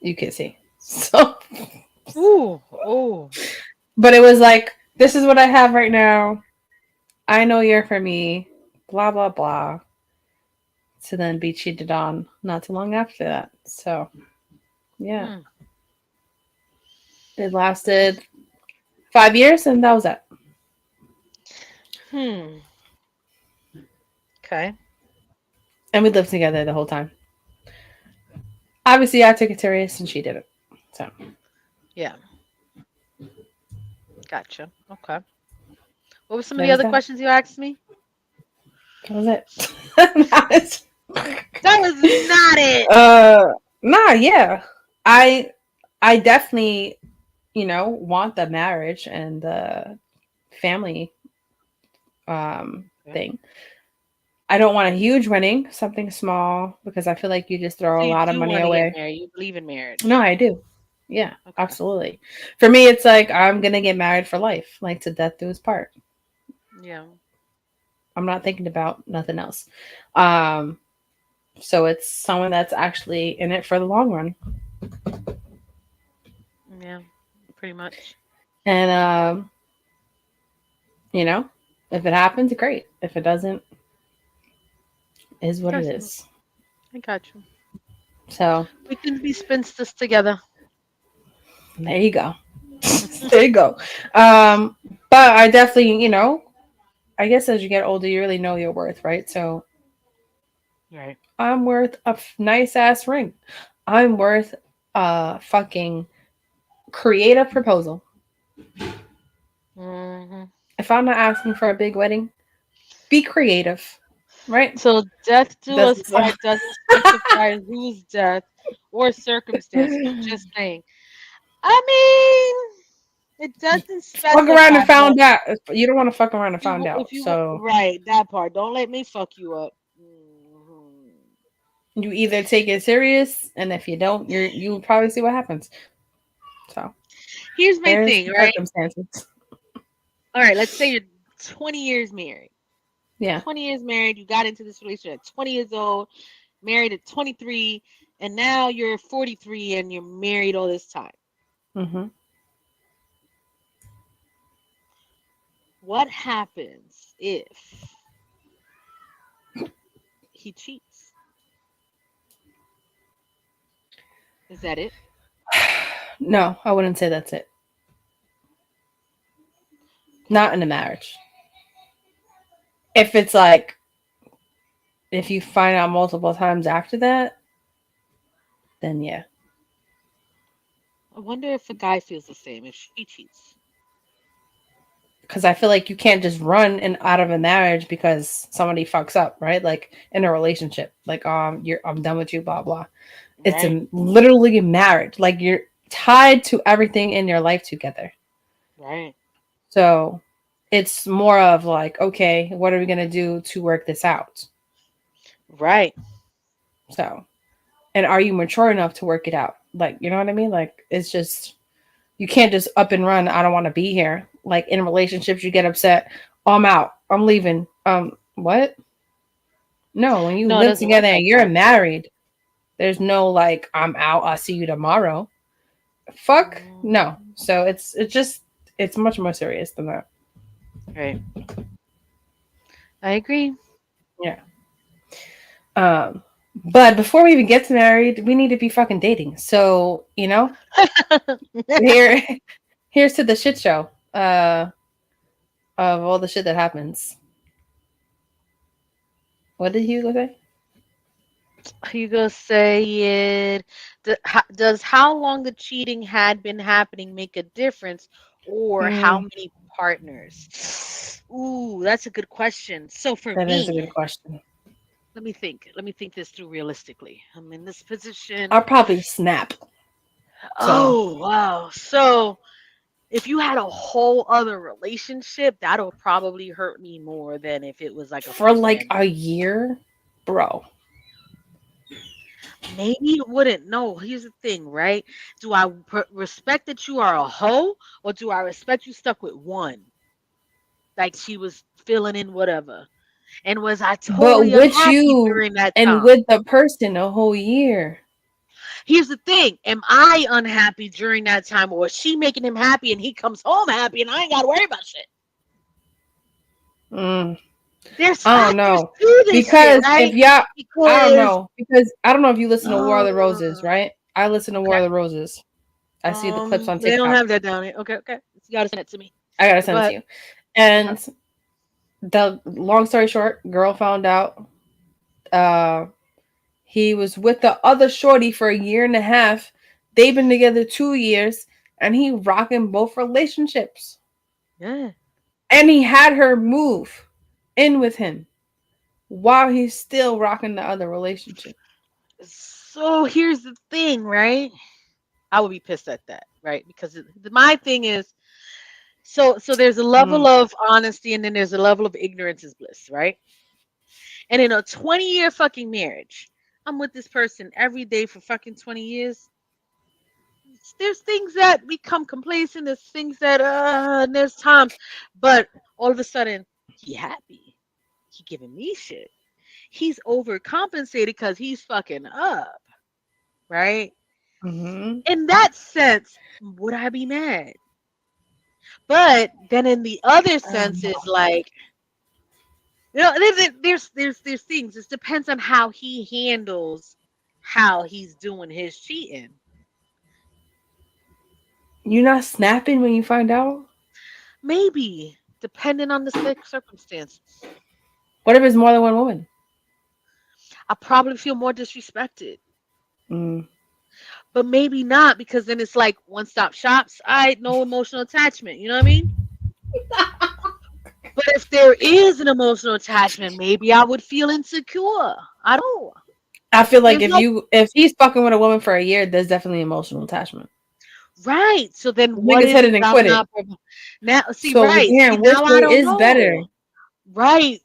you could see. So, Ooh. Oh. but it was like, this is what I have right now. I know you're for me. Blah, blah, blah. To then be cheated on not too long after that. So, yeah, Hmm. it lasted 5 years and that was it. Hmm. Okay. And we lived together the whole time. Obviously, I took it serious and she didn't. So, Yeah. Gotcha. Okay. What were some of that the was other that. questions you asked me? That was it. That was not it. uh, nah, yeah. I I definitely, want the marriage and the family Okay. thing. I don't want a huge wedding, something small because I feel like you just throw So a you lot of do money want to get away. married. You believe in No, marriage. I do. Yeah, Okay. absolutely. For me, it's like I'm gonna get married for life, like to death do us part. Yeah. I'm not thinking about nothing else. Um, so it's someone that's actually in it for the long run. Yeah. Pretty much. And you know, if it happens, great. If it doesn't, is what it Doesn't. is. I got you. So We can be spinsters together. there you go. There you go. Um, but I definitely, I guess as you get older, you really know your worth, right? So Right. I'm worth a nice ass ring. I'm worth a fucking creative proposal. Hmm. If I'm not asking for a big wedding, be creative, right? So death do That's us part doesn't specify whose death or circumstances. Just saying. I mean, it doesn't fuck around specify, and but found out. You don't want to fuck around and found if out. you So right that part, don't let me fuck you up. Mhm. you either take it serious, and if you don't, you'll probably see what happens. So Here's my there's thing, the right? circumstances. All right, let's say you're 20 years married. Yeah. 20 years married, you got into this relationship at 20 years old, married at 23, and now you're 43 and you're married all this time. Hmm. What happens if he cheats? Is that it? No, I wouldn't say that's it. Okay. Not in a marriage. If it's like if you find out multiple times after that, then yeah. I wonder if a guy feels the same if she cheats. Because I feel like you can't just run and out of a marriage because somebody fucks up, right? Like in a relationship, like you're I'm done with you, blah blah. It's Right, literally marriage. Like you're tied to everything in your life together. right, So it's more of like, okay, what are we gonna do to work this out? right, So, and are you mature enough to work it out? Like, you know what I mean? Like, it's just you can't just up and run. I don't want to be here. Like in relationships, you get upset. Oh, I'm out. I'm leaving. What? No, when you no, it live doesn't work together and like you're that. married, there's no like I'm out. I'll see you tomorrow. Fuck no. Mhm. So it's much more serious than that. Right, I agree. Yeah. Um, but before we even get to married, we need to be fucking dating. So here here's to the shit show. Of all the shit that happens. What did Hugo say? Hugo saying, does how long the cheating had been happening make a difference, or how Hmm, many partners? Ooh, that's a good question. So for that is a me, good question. let me think. Let me think this through realistically. I'm in this position. I'll probably snap. So Oh, wow. So if you had a whole other relationship, that'll probably hurt me more than if it was like a for first like marriage. a year, bro. Maybe it wouldn't. No, here's the thing, right? Do I respect that you are a hoe, or do I respect you stuck with one? Like she was filling in whatever. And was I But totally with unhappy you during that and time? with the person a whole year. Here's the thing. Am I unhappy during that time, or is she making him happy and he comes home happy and I ain't got to worry about shit? Mm, There's I don't factors know. to this shit, Because if right? y'all, I don't Because know. Because I don't know if you listen to War of the Roses, uh, right? I listen to War okay. of the Roses. I see the clips on They don't TikTok. have that down here. Okay, okay. You gotta send it to me. I gotta But go send it to ahead. you. Okay. And the long story short, girl found out uh he was with the other shorty for a year and a half. They've been together 2 years, and he rocking both relationships. Yeah. And he had her move in with him while he's still rocking the other relationship. So here's the thing, right? I would be pissed at that, right? Because my thing is, so there's a level Mm. of honesty and then there's a level of ignorance is bliss, right? And in a 20-year fucking marriage, I'm with this person every day for fucking 20 years. There's things that become complacent. There's things that and there's times, but all of a sudden he happy. He giving me shit. He's overcompensated because he's fucking up, right? Hmm. In that sense, would I be mad? But then in the other sense is like, there's things. It depends on how he handles how he's doing his cheating. You're not snapping when you find out? Maybe depending on the circumstances. What if it's more than one woman? I probably feel more disrespected. Mm. But maybe not because then it's like one stop shops. I no emotional attachment. You know what I mean? But if there is an emotional attachment, maybe I would feel insecure. I don't know. I feel like There's no if he's fucking with a woman for a year, there's definitely emotional attachment. right. So then what Niggas is hit it it and that I'm quit it. not now see So right. See again, which now I way don't is better? know. Right.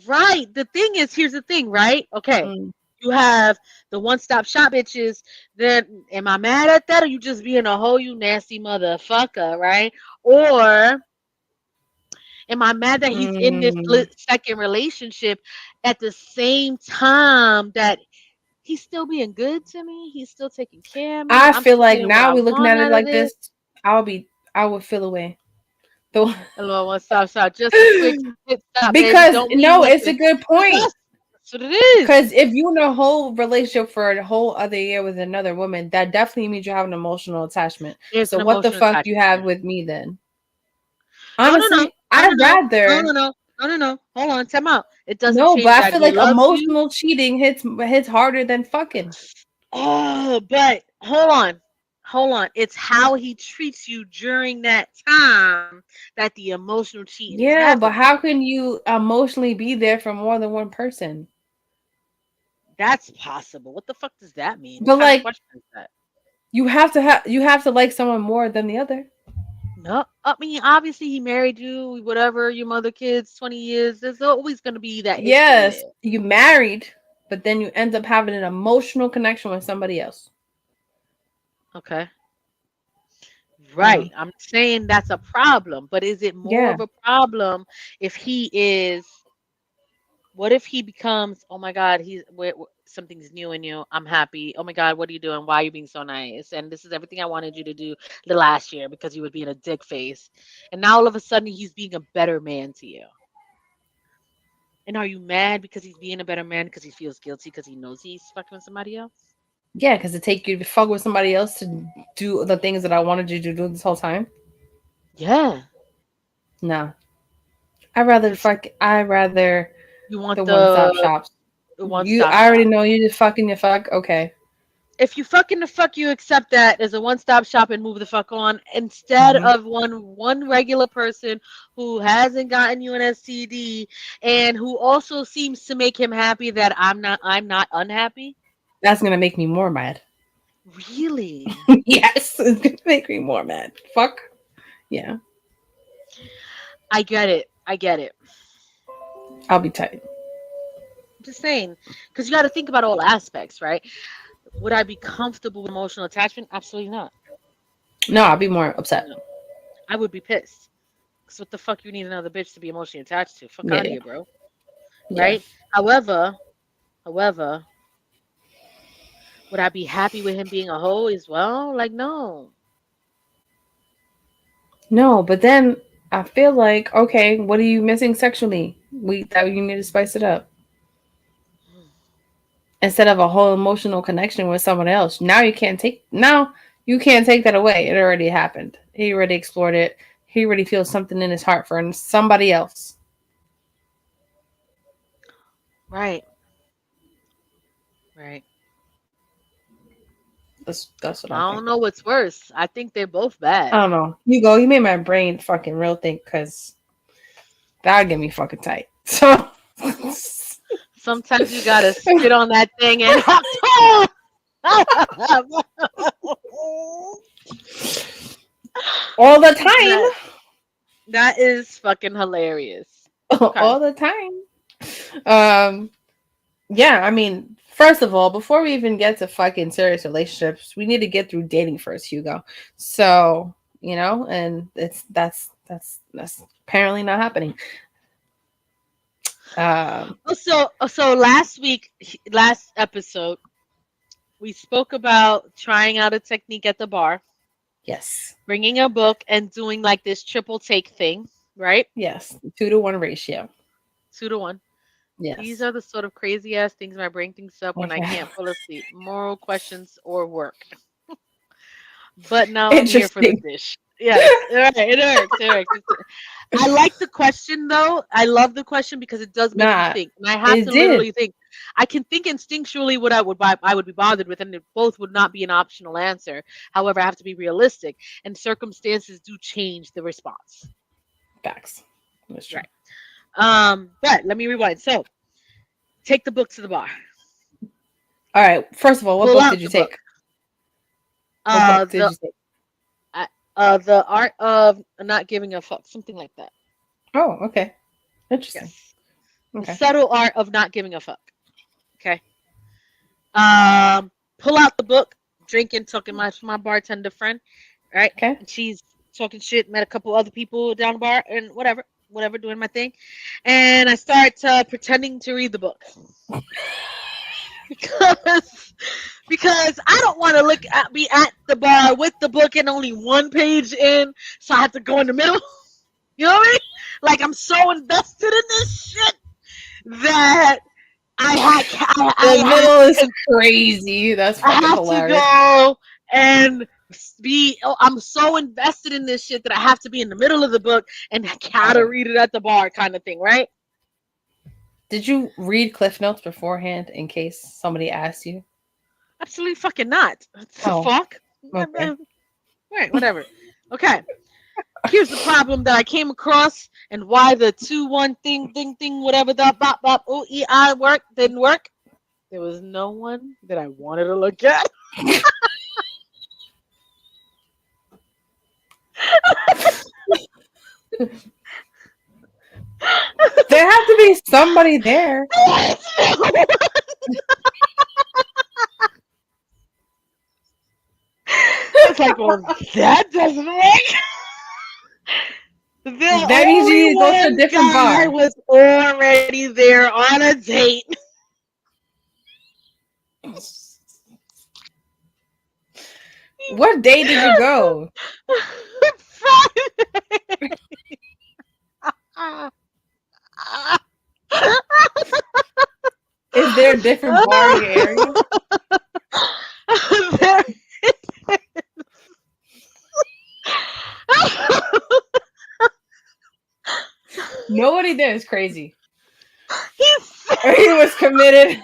Right. The thing is, here's the thing, right? Okay. Mm. You have the one stop shop bitches. Then am I mad at that or you just being a hoe, you nasty motherfucker, right? Or am I mad that he's in this Mm. second relationship at the same time that he's still being good to me? He's still taking care of me. I I'm feel still like getting what now I we're looking want at it out of like this. this. I would feel away. The- Hello, one stop shop. Just a quick pit stop, baby. because Don't mean no, it's a nothing. good point. That's what it is. Because if you in a whole relationship for a whole other year with another woman, that definitely means you have an emotional attachment. There's So an what the emotional fuck you attachment have there. with me then? No, no, no. Honestly, No, I'd no, no. No, rather no, no. No, no, no. Hold on. Time out. It doesn't no, but change I that feel he like loves you. emotional cheating hits harder than fucking. Oh, but hold on. Hold on. It's how he treats you during that time that the emotional cheating is Yeah, but happening. how can you emotionally be there for more than one person? That's possible. What the fuck does that mean? What But kind of like question is that? you have to like someone more than the other. No, I mean, obviously he married you, whatever, your mother, kids, 20 years. There's always going to be that history Yes, there. you married, but then you end up having an emotional connection with somebody else. Okay. Mm. Right. I'm saying that's a problem, but is it more Yeah. of a problem if he is, what if he becomes, oh my God, something's new in you. I'm happy. Oh my God, what are you doing? Why are you being so nice? And this is everything I wanted you to do the last year because you were being a dick face. And now all of a sudden he's being a better man to you. And are you mad because he's being a better man because he feels guilty because he knows he's fucking with somebody else? Yeah, because it take you to fuck with somebody else to do the things that I wanted you to do this whole time. Yeah. No. I rather You want the one stop shops. the one stop I already shop. know you just fucking your fuck. Okay. If you fucking the fuck, you accept that as a one stop shop and move the fuck on instead Hmm. of one regular person who hasn't gotten you an STD and who also seems to make him happy that I'm not unhappy. That's gonna make me more mad. Really? Yes, it's gonna make me more mad. Fuck. Yeah. I get it. I get it. I'll be tight. I'm just saying, because you got to think about all aspects, right? Would I be comfortable with emotional attachment? Absolutely not. No, I'll be more upset. No, I would be pissed. Because what the fuck you need another bitch to be emotionally attached to? Fuck out of Yeah. here, bro. Yeah. Right? However, would I be happy with him being a hoe as well? Like, no. No, but then I feel like, okay, what are you missing sexually? That you need to spice it up. Instead of a whole emotional connection with someone else. Now you can't take that away. It already happened. He already explored it. He already feels something in his heart for somebody else. Right. Right. That's what I I think. don't know what's worse. I think they're both I bad. don't know. You made my brain fucking real think because that'll get me fucking tight. So Sometimes you gotta spit on that thing and all the time. that that is fucking hilarious. Okay. All the time. Um Yeah, I mean, first of all, before we even get to fucking serious relationships, we need to get through dating first, Hugo. So, and that's apparently not happening. Um, So last episode, we spoke about trying out a technique at the bar, yes, bringing a book, and doing like this triple take thing, right? yes, 2-to-1 ratio. 2 to 1. These Yes. are the sort of crazy ass things my brain thinks up when I Okay. can't fall asleep. Moral questions or work. But now I'm here for the Interesting. dish. Yes, all right, it works. It works. I like the question though. I love the question because it does make you Nah, think, and I have it to did. literally think. I can think instinctually what I would be bothered with, and it both would not be an optional answer. However, I have to be realistic, and circumstances do change the response. Facts. That's true. Right. But let me rewind. So, take the book to the bar. All right. First of all, what Pull book out did you the book. take? What book did The you take? the art of not giving a fuck, something like that. Oh, okay. Interesting. Yes. The Okay. subtle art of not giving a fuck. Okay. Um, Pull out the book, drinking, talking my bartender friend, right? Okay. And she's talking shit, met a couple other people down the bar, and whatever, doing my thing. And I start pretending to read the book because I don't want to be at the bar with the book and only one page in, so I have to go in the middle. You know what I mean? Like I'm so invested in this shit that The middle is crazy. That's I fucking have to hilarious. go and I'm so invested in this shit that I have to be in the middle of the book and gotta read it at the bar kind of thing, right? Did you read Cliff Notes beforehand in case somebody asked you? Absolutely fucking not. What the fuck? Okay. Right, whatever. Okay. Here's the problem that I came across and why the 2-1 thing, whatever the bop bop OEI didn't work. There was no one that I wanted to look at. There has to be somebody there. It's like, well, that doesn't work. That means you need to go to a different bar. I was already there on a date. What day did you go? Friday. Is there a different bar in your area? There Nobody there is crazy. He He was committed.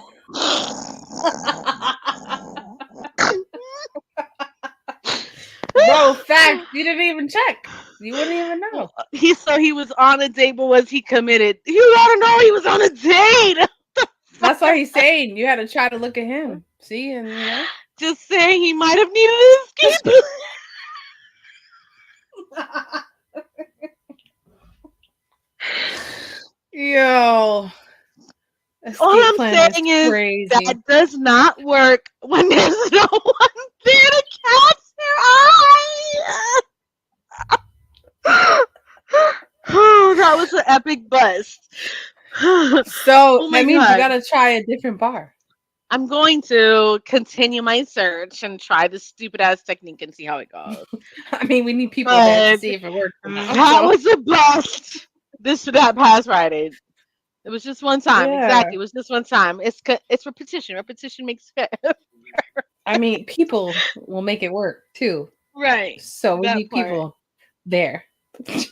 Bro, fact, you didn't even check. You wouldn't even know. He was on a date, but was he committed? You gotta know he was on a date. That's why he's saying you had to try to look at him. See, and you know. Just saying he might have needed an escape. Yo. All I'm saying is that does not work when there's no one there to catch their eye. Oh, that was an epic bust. So that means you gotta try a different bar. I'm going to continue my search and try this stupid ass technique and see how it goes. I mean, we need people there to see if it works. That was a bust. That past Friday. It was just one time. Yeah. Exactly. It was just one time. It's repetition. Repetition makes it. I mean, people will make it work too. Right. So we need people there. Yeah,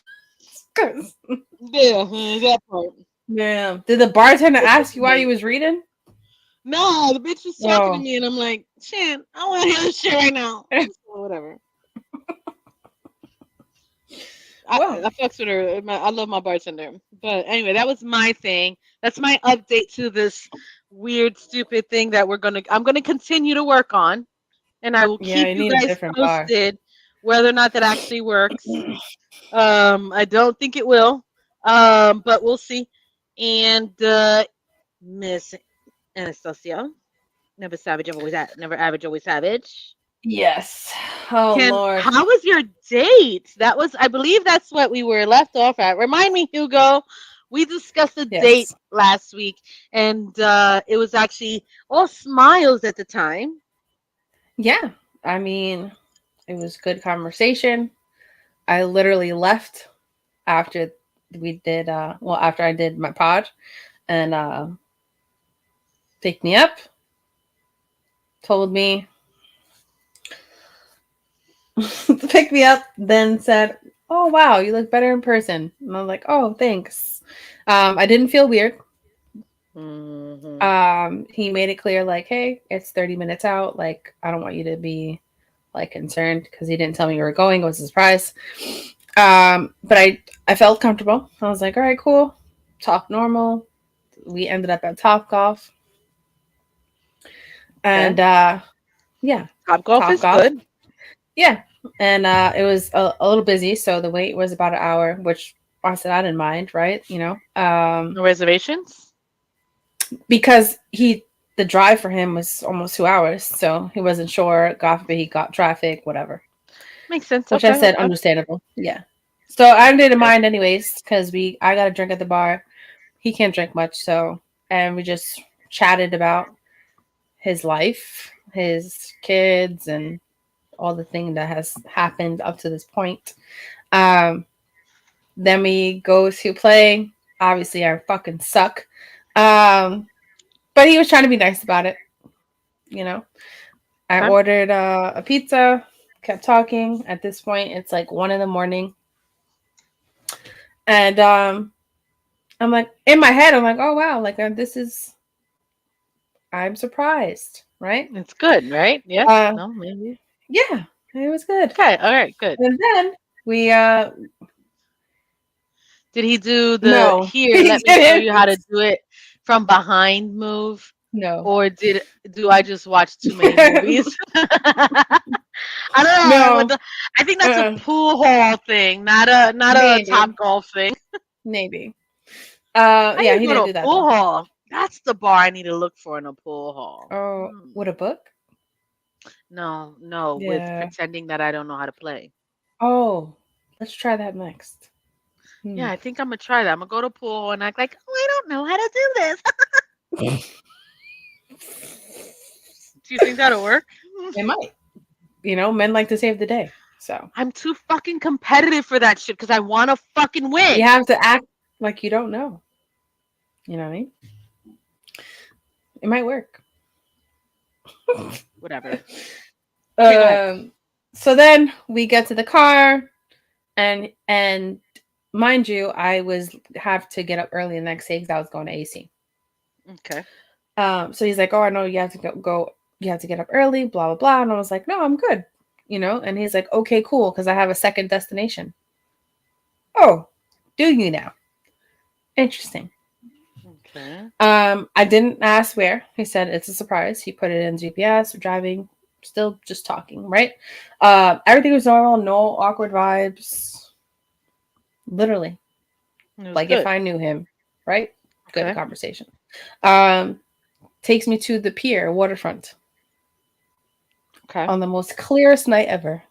that part. Yeah. Did the bartender ask you why you was reading? No, the bitch was talking to me, and I'm like, "Shan, I want to hear this shit right now." So whatever. I fucks with her. I love my bartender. But anyway, that was my thing. That's my update to this weird, stupid thing that I'm gonna continue to work on, and I will keep you guys posted whether or not that actually works. I don't think it will, but we'll see. And Miss Anastasia, never savage, never average, always savage. Yes. Oh Lord. How was your date? I believe that's what we were left off at. Remind me, Hugo. We discussed a date last week, and it was actually all smiles at the time. Yeah. I mean, it was good conversation. I literally left after we did after I did my pod, and picked me up, told me picked me up, then said, "Oh wow, you look better in person." And I was like, "Oh, thanks." I didn't feel weird. He made it clear, like, hey, it's 30 minutes out. Like, I don't want you to be like concerned because he didn't tell me you were going. It was a surprise. But I felt comfortable. I was like, all right, cool. Talk normal. We ended up at Top Golf. And yeah, Top golf Top is Golf. good. Yeah. And it was a little busy, so the wait was about an hour, which I said I didn't mind, right? You know, No reservations? because the drive for him was almost 2 hours, so he wasn't sure. God forbid he got traffic, whatever. Makes sense. Which I Okay, said okay. understandable. Yeah. So I didn't Okay. mind anyways because I got a drink at the bar. He can't drink much, so and we just chatted about his life, his kids, and all the thing that has happened up to this point. Um, then we go to play. Obviously, I fucking suck. But he was trying to be nice about it. You know, I Okay. ordered a pizza. Kept talking. At this point, it's like 1 a.m, and I'm like in my head. I'm like, oh wow, like this is. I'm surprised, right? It's good, right? Yes. Uh, No, maybe. yeah, it was good. Okay. All right. Good. And then we Did he do the no, here, he let me show you didn't. how to do it from behind move? No, Or do I just watch too many movies? I don't know. no, I think that's a uh, pool hall thing, not a top maybe, golf thing. maybe. I Yeah, need to he go to didn't a do that though. pool hall. That's the bar I need to look for in a pool hall. Oh, with a book? No, no, with Yeah. pretending that I don't know how to play. Oh, let's try that next. Yeah, Hmm. I think I'm gonna try that. I'm gonna go to pool hall and act like, oh, I don't know how to do this. Do you think that'll work? It might. You know, men like to save the day, so I'm too fucking competitive for that shit because I want to fucking you win. have to act like you don't know. You know what I mean? It might work. Whatever. Okay, go ahead. So then we get to the car, and mind you, I was have to get up early the next day because I was going to AC. Okay. So he's like, "Oh, I know you have to go. You have to get up early, blah blah blah." And I was like, "No, I'm good." You know, and he's like, "Okay, cool, because I have a second destination." Oh, do you now? Interesting. Okay. I didn't ask where. He said it's a surprise. He put it in GPS. We're driving, still just talking, right? Everything was normal, no awkward vibes. Literally, It was like if good. I knew him, right? Good Okay. conversation. Um, Takes me to the pier, waterfront, Okay. on the most clearest night ever,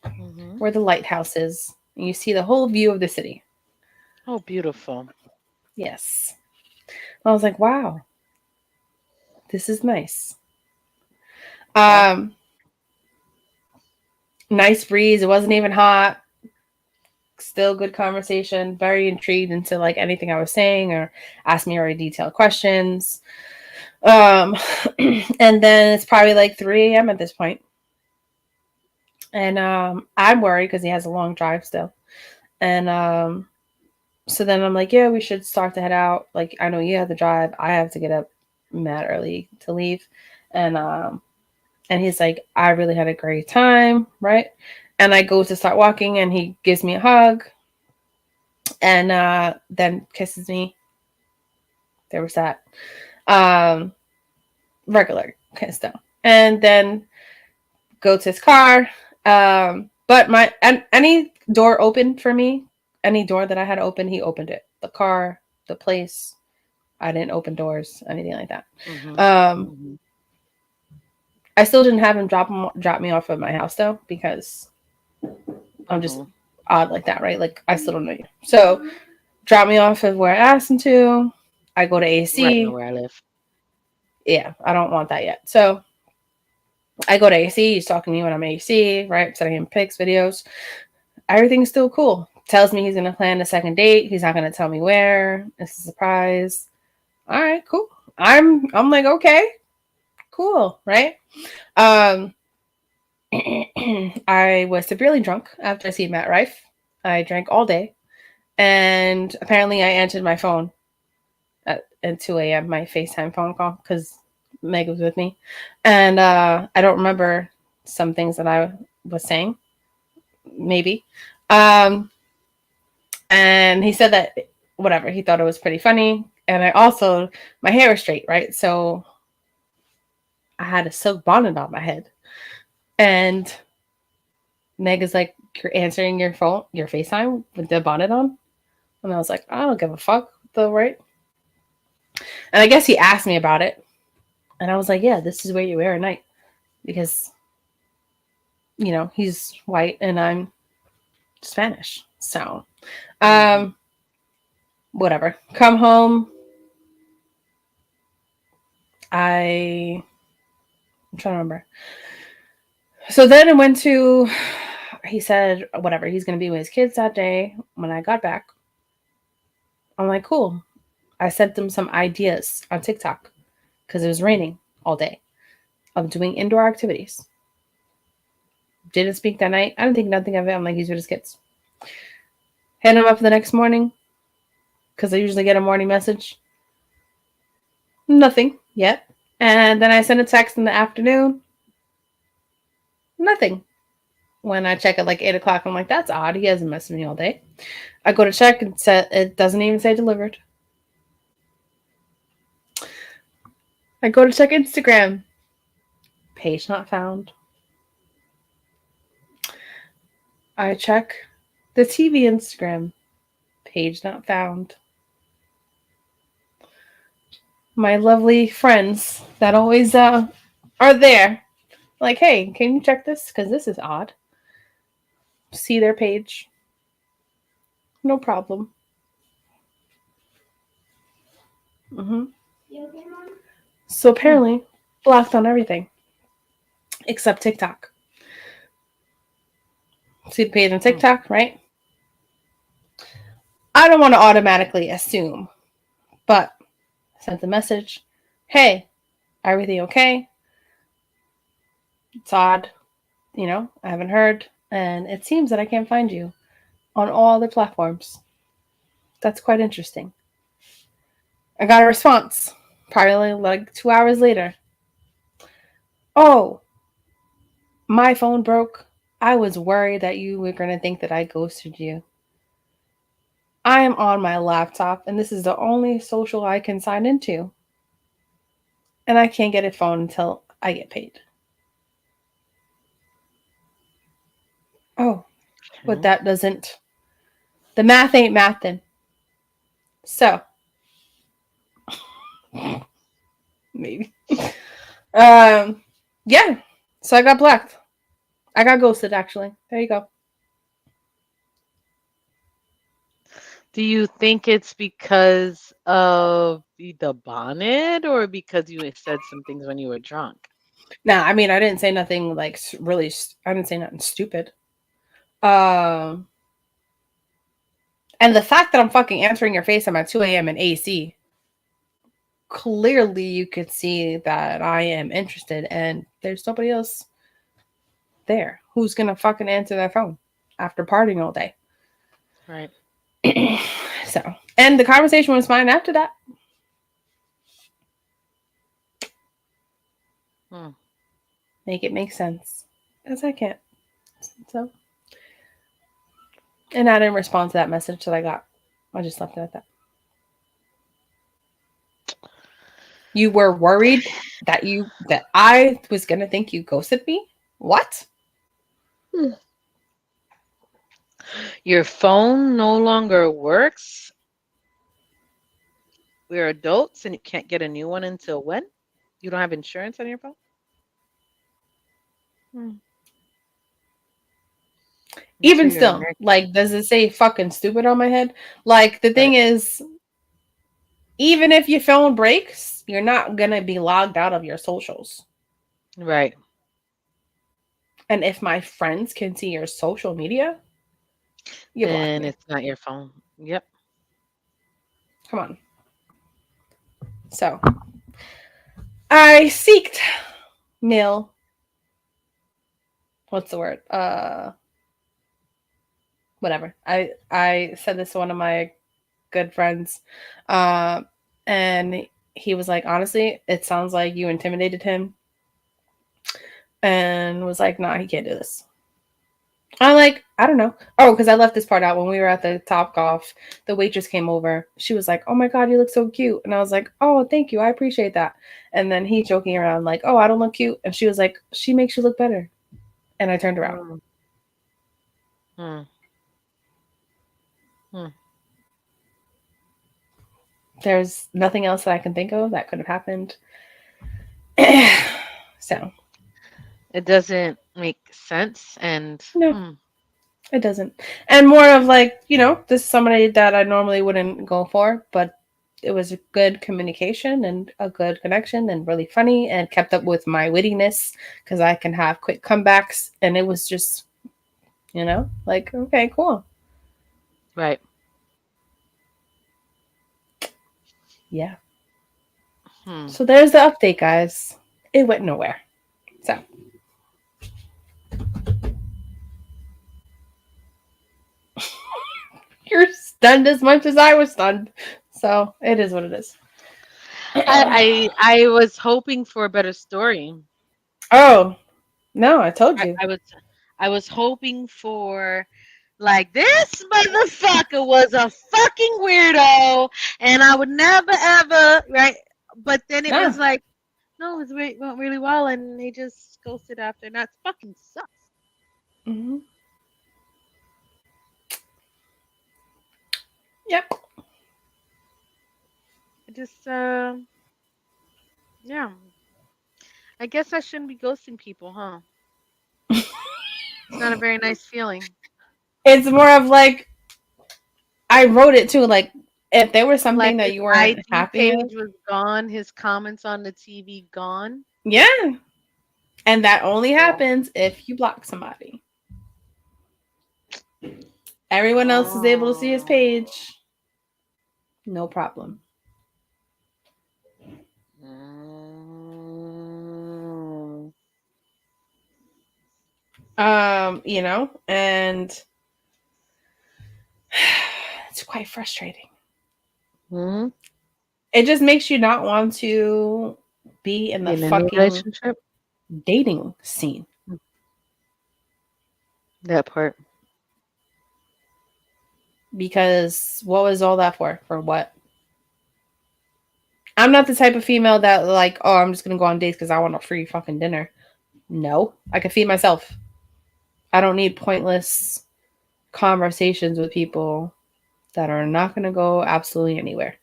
Hmm. where the lighthouse is, and you see the whole view of the city. Oh, beautiful. Yes, I was like, wow, this is nice. Okay. Um, Nice breeze. It wasn't even hot. Still good conversation. Very intrigued into like anything I was saying or asked me very detailed questions. Um, and then it's probably like 3 a.m. at this point. And I'm worried because he has a long drive still. And so then I'm like, yeah, we should start to head out. Like, I know you have to drive. I have to get up mad early to leave. And he's like, I really had a great time, right? And I go to start walking, and he gives me a hug, and then kisses me. There was that regular kiss though, and then go to his car. But any door open for me, any door that I had open, he opened it. The car, the place. I didn't open doors, anything like that. Hmm. Um, Hmm. I still didn't have him drop me off at my house though, because I'm just Hmm. odd like that, right? Like I still don't know you. So drop me off of where I asked him to. I go to Right now AC. where I live. Yeah, I don't want that yet. So I go to AC. He's talking to me when I'm AC, right? Sending him pics, videos. Everything's still cool. Tells me he's gonna plan a second date. He's not gonna tell me where. It's a surprise. All right, cool. I'm like, okay, cool, right? Um, I was severely drunk after I see Matt Rife. I drank all day, and apparently I answered my phone at 2 a.m. my FaceTime phone call because Meg was with me, and I don't remember some things that I was saying. Maybe, um, and he said that whatever he thought it was pretty funny, and I also my hair was straight, right? So I had a silk bonnet on my head, and Meg is like, "You're answering your phone, your FaceTime with the bonnet on," and I was like, "I don't give a fuck, though, right?" And I guess he asked me about it, and I was like, "Yeah, this is what you wear at night," because he's white and I'm Spanish, so Mm-hmm. um, whatever. Come home, I'm trying to remember. So then I went to. He said whatever he's gonna be with his kids that day. When I got back, I'm like, cool. I sent them some ideas on TikTok because it was raining all day of doing indoor activities. Didn't speak that night. I didn't think nothing of it. I'm like, he's with his kids. Hit him up the next morning because I usually get a morning message. Nothing yet. And then I sent a text in the afternoon. Nothing. When I check at like 8 o'clock, I'm like, that's odd. He hasn't messaged me all day. I go to check and it doesn't even say delivered. I go to check Instagram. Page not found. I check the TV Instagram. Page not found. My lovely friends that always are there. Like, hey, can you check this? Because this is odd. See their page. No problem. Mm-hmm. So apparently, blocked on everything except TikTok. See the page on TikTok, right? I don't want to automatically assume, but sent the message. Hey, everything okay? It's odd. I haven't heard. And it seems that I can't find you on all other platforms. That's quite interesting. I got a response, probably like 2 hours later. Oh, my phone broke. I was worried that you were going to think that I ghosted you. I am on my laptop, and this is the only social I can sign into. And I can't get a phone until I get paid. Oh, but Okay. that doesn't. The math ain't mathin'. So, maybe. Um, yeah. So I got blacked. I got ghosted, actually. There you go. Do you think it's because of the bonnet or because you had said some things when you were drunk? Nah, I mean, I didn't say nothing like really. I didn't say nothing stupid. Um, and the fact that I'm fucking answering your FaceTime at 2 a.m. in AC, clearly you could see that I am interested, and there's nobody else there who's gonna fucking answer their phone after partying all day. Right. So, and the conversation was fine after that. Hmm. Make it make sense, as I can't. So, and I didn't respond to that message that I got. I just left it at that. You were worried that I was gonna think you ghosted me? What? Your phone no longer works. We're adults and you can't get a new one until when? You don't have insurance on your phone? Hmm. So Even you're still, American. like, does it say fucking stupid on my head? Like, the thing Right. is, even if your phone breaks, you're not gonna be logged out of your socials. Right. And if my friends can see your social media, you block Then me. it's not your phone. Yep. Come on. So I seeked mail. What's the word? Whatever. I said this to one of my good friends, um, And he was like, honestly, it sounds like you intimidated him. And was like, nah, he can't do this. I'm like, I don't know. Oh, because I left this part out when we were at the Top Golf. The waitress came over. She was like, "Oh my god, you look so cute," and I was like, "Oh, thank you, I appreciate that." And then he joking around like, "Oh, I don't look cute," and she was like, "She makes you look better." And I turned around. Mm. Mm. Mm. There's nothing else that I can think of that could have happened. So It doesn't make sense, and no, it doesn't. And more of like, this is somebody that I normally wouldn't go for, but it was a good communication and a good connection and really funny and kept up with my wittiness because I can have quick comebacks. And it was just, like, okay, cool. right. Yeah. Hmm. So there's the update, guys. It went nowhere. So. You're stunned as much as I was stunned. So it is what it is. I was hoping for a better story. Oh, no, I told you. I was hoping for like this motherfucker was a fucking weirdo, and I would never ever right. But then it was No. like, no, went really well, and they just ghosted after, and that fucking sucks. Mm-hmm. Yep. It just yeah. I guess I shouldn't be ghosting people, huh? It's not a very nice feeling. It's more of like, I wrote it too. Like, if there was Like something that his you weren't IG happy with, page was gone, his comments on the TV gone. yeah. And that only Oh. happens if you block somebody. Everyone else is able to see his Oh. page. No problem. Mm. And it's quite frustrating. Hmm. It just makes you not want to be in the In any fucking relationship? dating scene. That part. Because what was all that for? For what? I'm not the type of female that like, oh, I'm just gonna go on dates because I want a free fucking dinner. No, I can feed myself. I don't need pointless conversations with people that are not gonna go absolutely anywhere.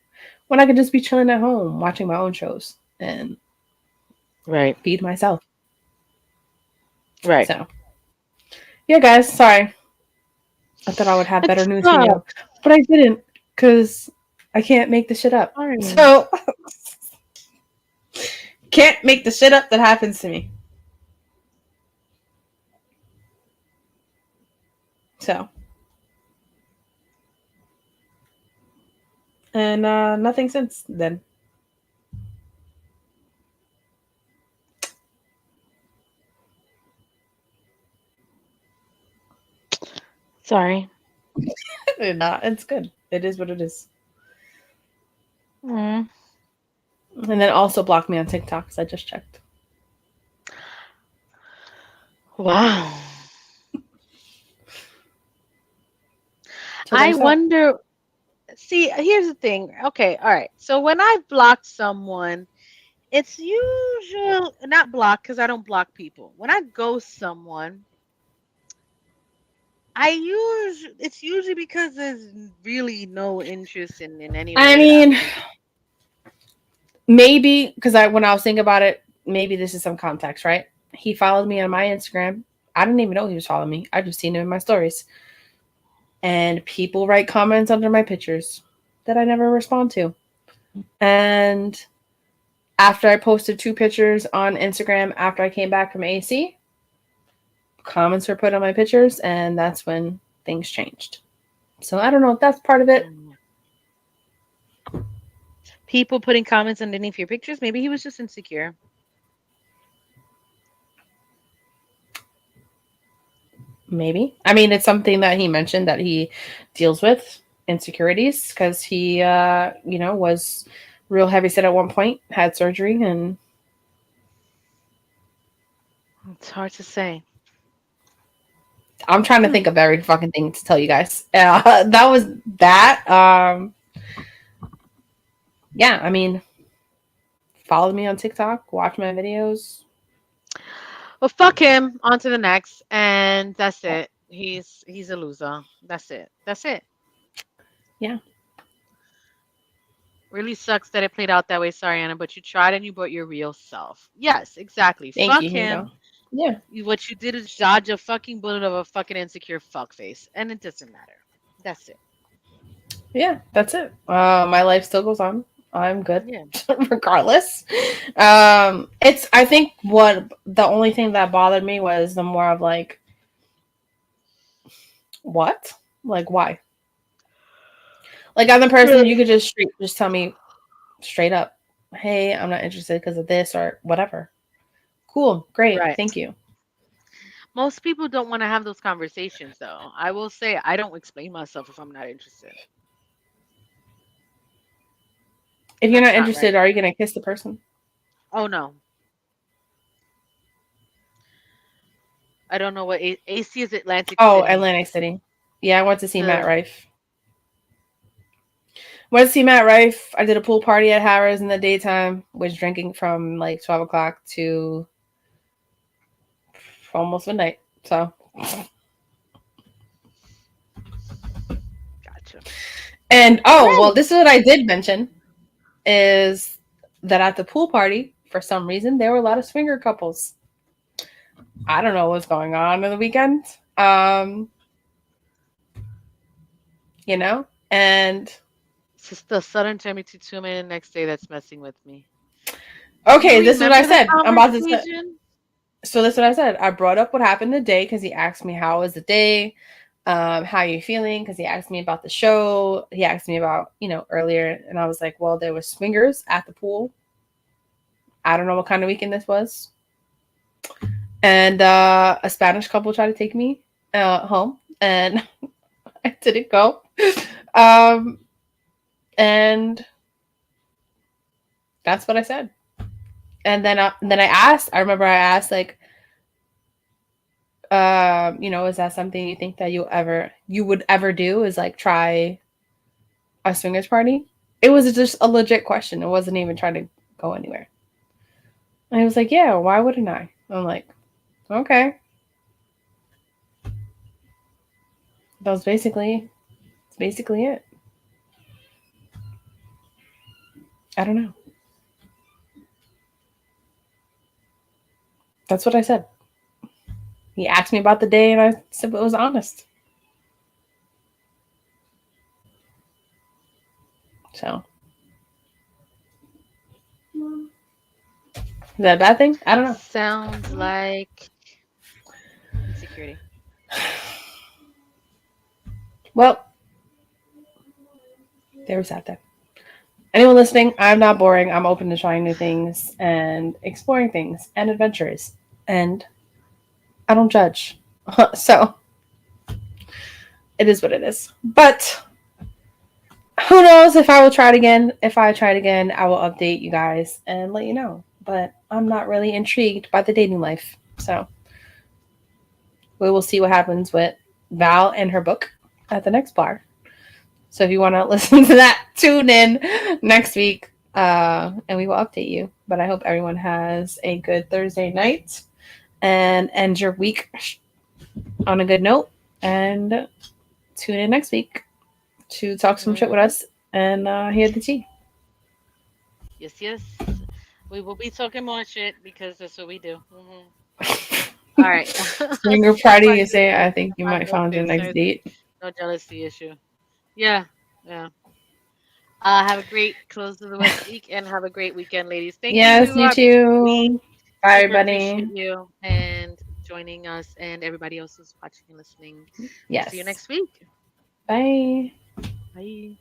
When I could just be chilling at home, watching my own shows and Right. feed myself. Right. So, yeah, guys, sorry. I thought I would have It better news for you, sucks. but I didn't because I can't make the shit up. Sorry. So, can't make the shit up that happens to me. So, and nothing since then. Sorry. It's good. It is what it is. Mm. And then also block me on TikTok because I just checked. Wow. So I there's that. wonder. See, here's the thing. Okay, all right. So when I block someone, it's usual not block because I don't block people. When I ghost someone, it's usually because there's really no interest in any I way that I'm mean, interested. maybe because when I was thinking about it, maybe this is some context, right? He followed me on my Instagram. I didn't even know he was following me. I just seen him in my stories. And people write comments under my pictures that I never respond to. And after I posted 2 pictures on Instagram after I came back from AC, comments were put on my pictures, and that's when things changed. So I don't know if that's part of it. Mm. People putting comments underneath your pictures. Maybe he was just insecure. Maybe. I mean, it's something that he mentioned that he deals with insecurities because he, was real heavy set at one point, had surgery, and It's hard to say. I'm trying to Hmm. think of every fucking thing to tell you guys. That was that. Yeah, I mean, follow me on TikTok, watch my videos. Well, fuck him. On to the next, and that's it. He's a loser. That's it. That's it. Yeah, Really sucks that it played out that way. Sorry, Anna, but you tried and you brought your real self. Yes, exactly. thank Fuck you, Hugo. him. Yeah, What you did is dodge a fucking bullet of a fucking insecure fuckface, and it doesn't matter. That's it. yeah, that's it. My life still goes on. I'm good, Yeah. regardless. It's. I think what the only thing that bothered me was the more of like, what, like why? Like I'm the person you could just tell me straight up, hey, I'm not interested because of this or whatever. Cool, great, Right. thank you. Most people don't want to have those conversations, though. I will say I don't explain myself if I'm not interested. If you're That's not not right. interested, are you gonna kiss the person? Oh no, I don't know what AC is. Atlantic Oh, City. Atlantic City. Yeah, I went to see Matt The Rife. Went to see Matt Rife. I did a pool party at Harrah's in the daytime, was drinking from like 12 o'clock to almost midnight. So, Gotcha. and All oh well, right. this is what I did mention is that at the pool party, for some reason, there were a lot of swinger couples. I don't know what's going on the weekend. Um, and It's just the sudden turn me to 2 minute next day that's messing with me. Do you okay, this is what I remember the said. I'm about to say. conversation? So this is what I said. I brought up what happened today because he asked me how was the day, how you feeling? Because he asked me about the show. He asked me about earlier, and I was like, well, there was swingers at the pool. I don't know what kind of weekend this was, and a Spanish couple tried to take me home, and I didn't go. Um, and that's what I said. And then I asked. I remember I asked like, is that something you think that you would ever do? Is like try a swingers party? It was just a legit question. It wasn't even trying to go anywhere. And he was like, yeah, why wouldn't I? I'm like, okay. That was basically it. I don't know. That's what I said. He asked me about the day, and I said it was honest. So, is that a bad thing? I don't know. Sounds like insecurity. Well, there was that then. Anyone listening, I'm not boring. I'm open to trying new things and exploring things and adventures. And I don't judge. So, it is what it is. But who knows if I will try it again. If I try it again, I will update you guys and let you know. But I'm not really intrigued by the dating life. So we will see what happens with Val and her book at the next bar. So if you want to listen to that, tune in next week and we will update you. But I hope everyone has a good Thursday night and end your week on a good note. And tune in next week to talk some shit with Hmm. us and hear the tea. Yes, yes. We will be talking more shit because that's what we do. All right. Swinger Step party, on you your say? face. I think Step you on might your find your face. next date. No jealousy issue. Yeah. Yeah. Have a great close of the week and have a great weekend, ladies. Thank Yes, you, you our beautiful queen. too. Bye, Super appreciate everybody. you and joining us and everybody else who's watching and listening. We'll see you Yes. next week. Bye. Bye.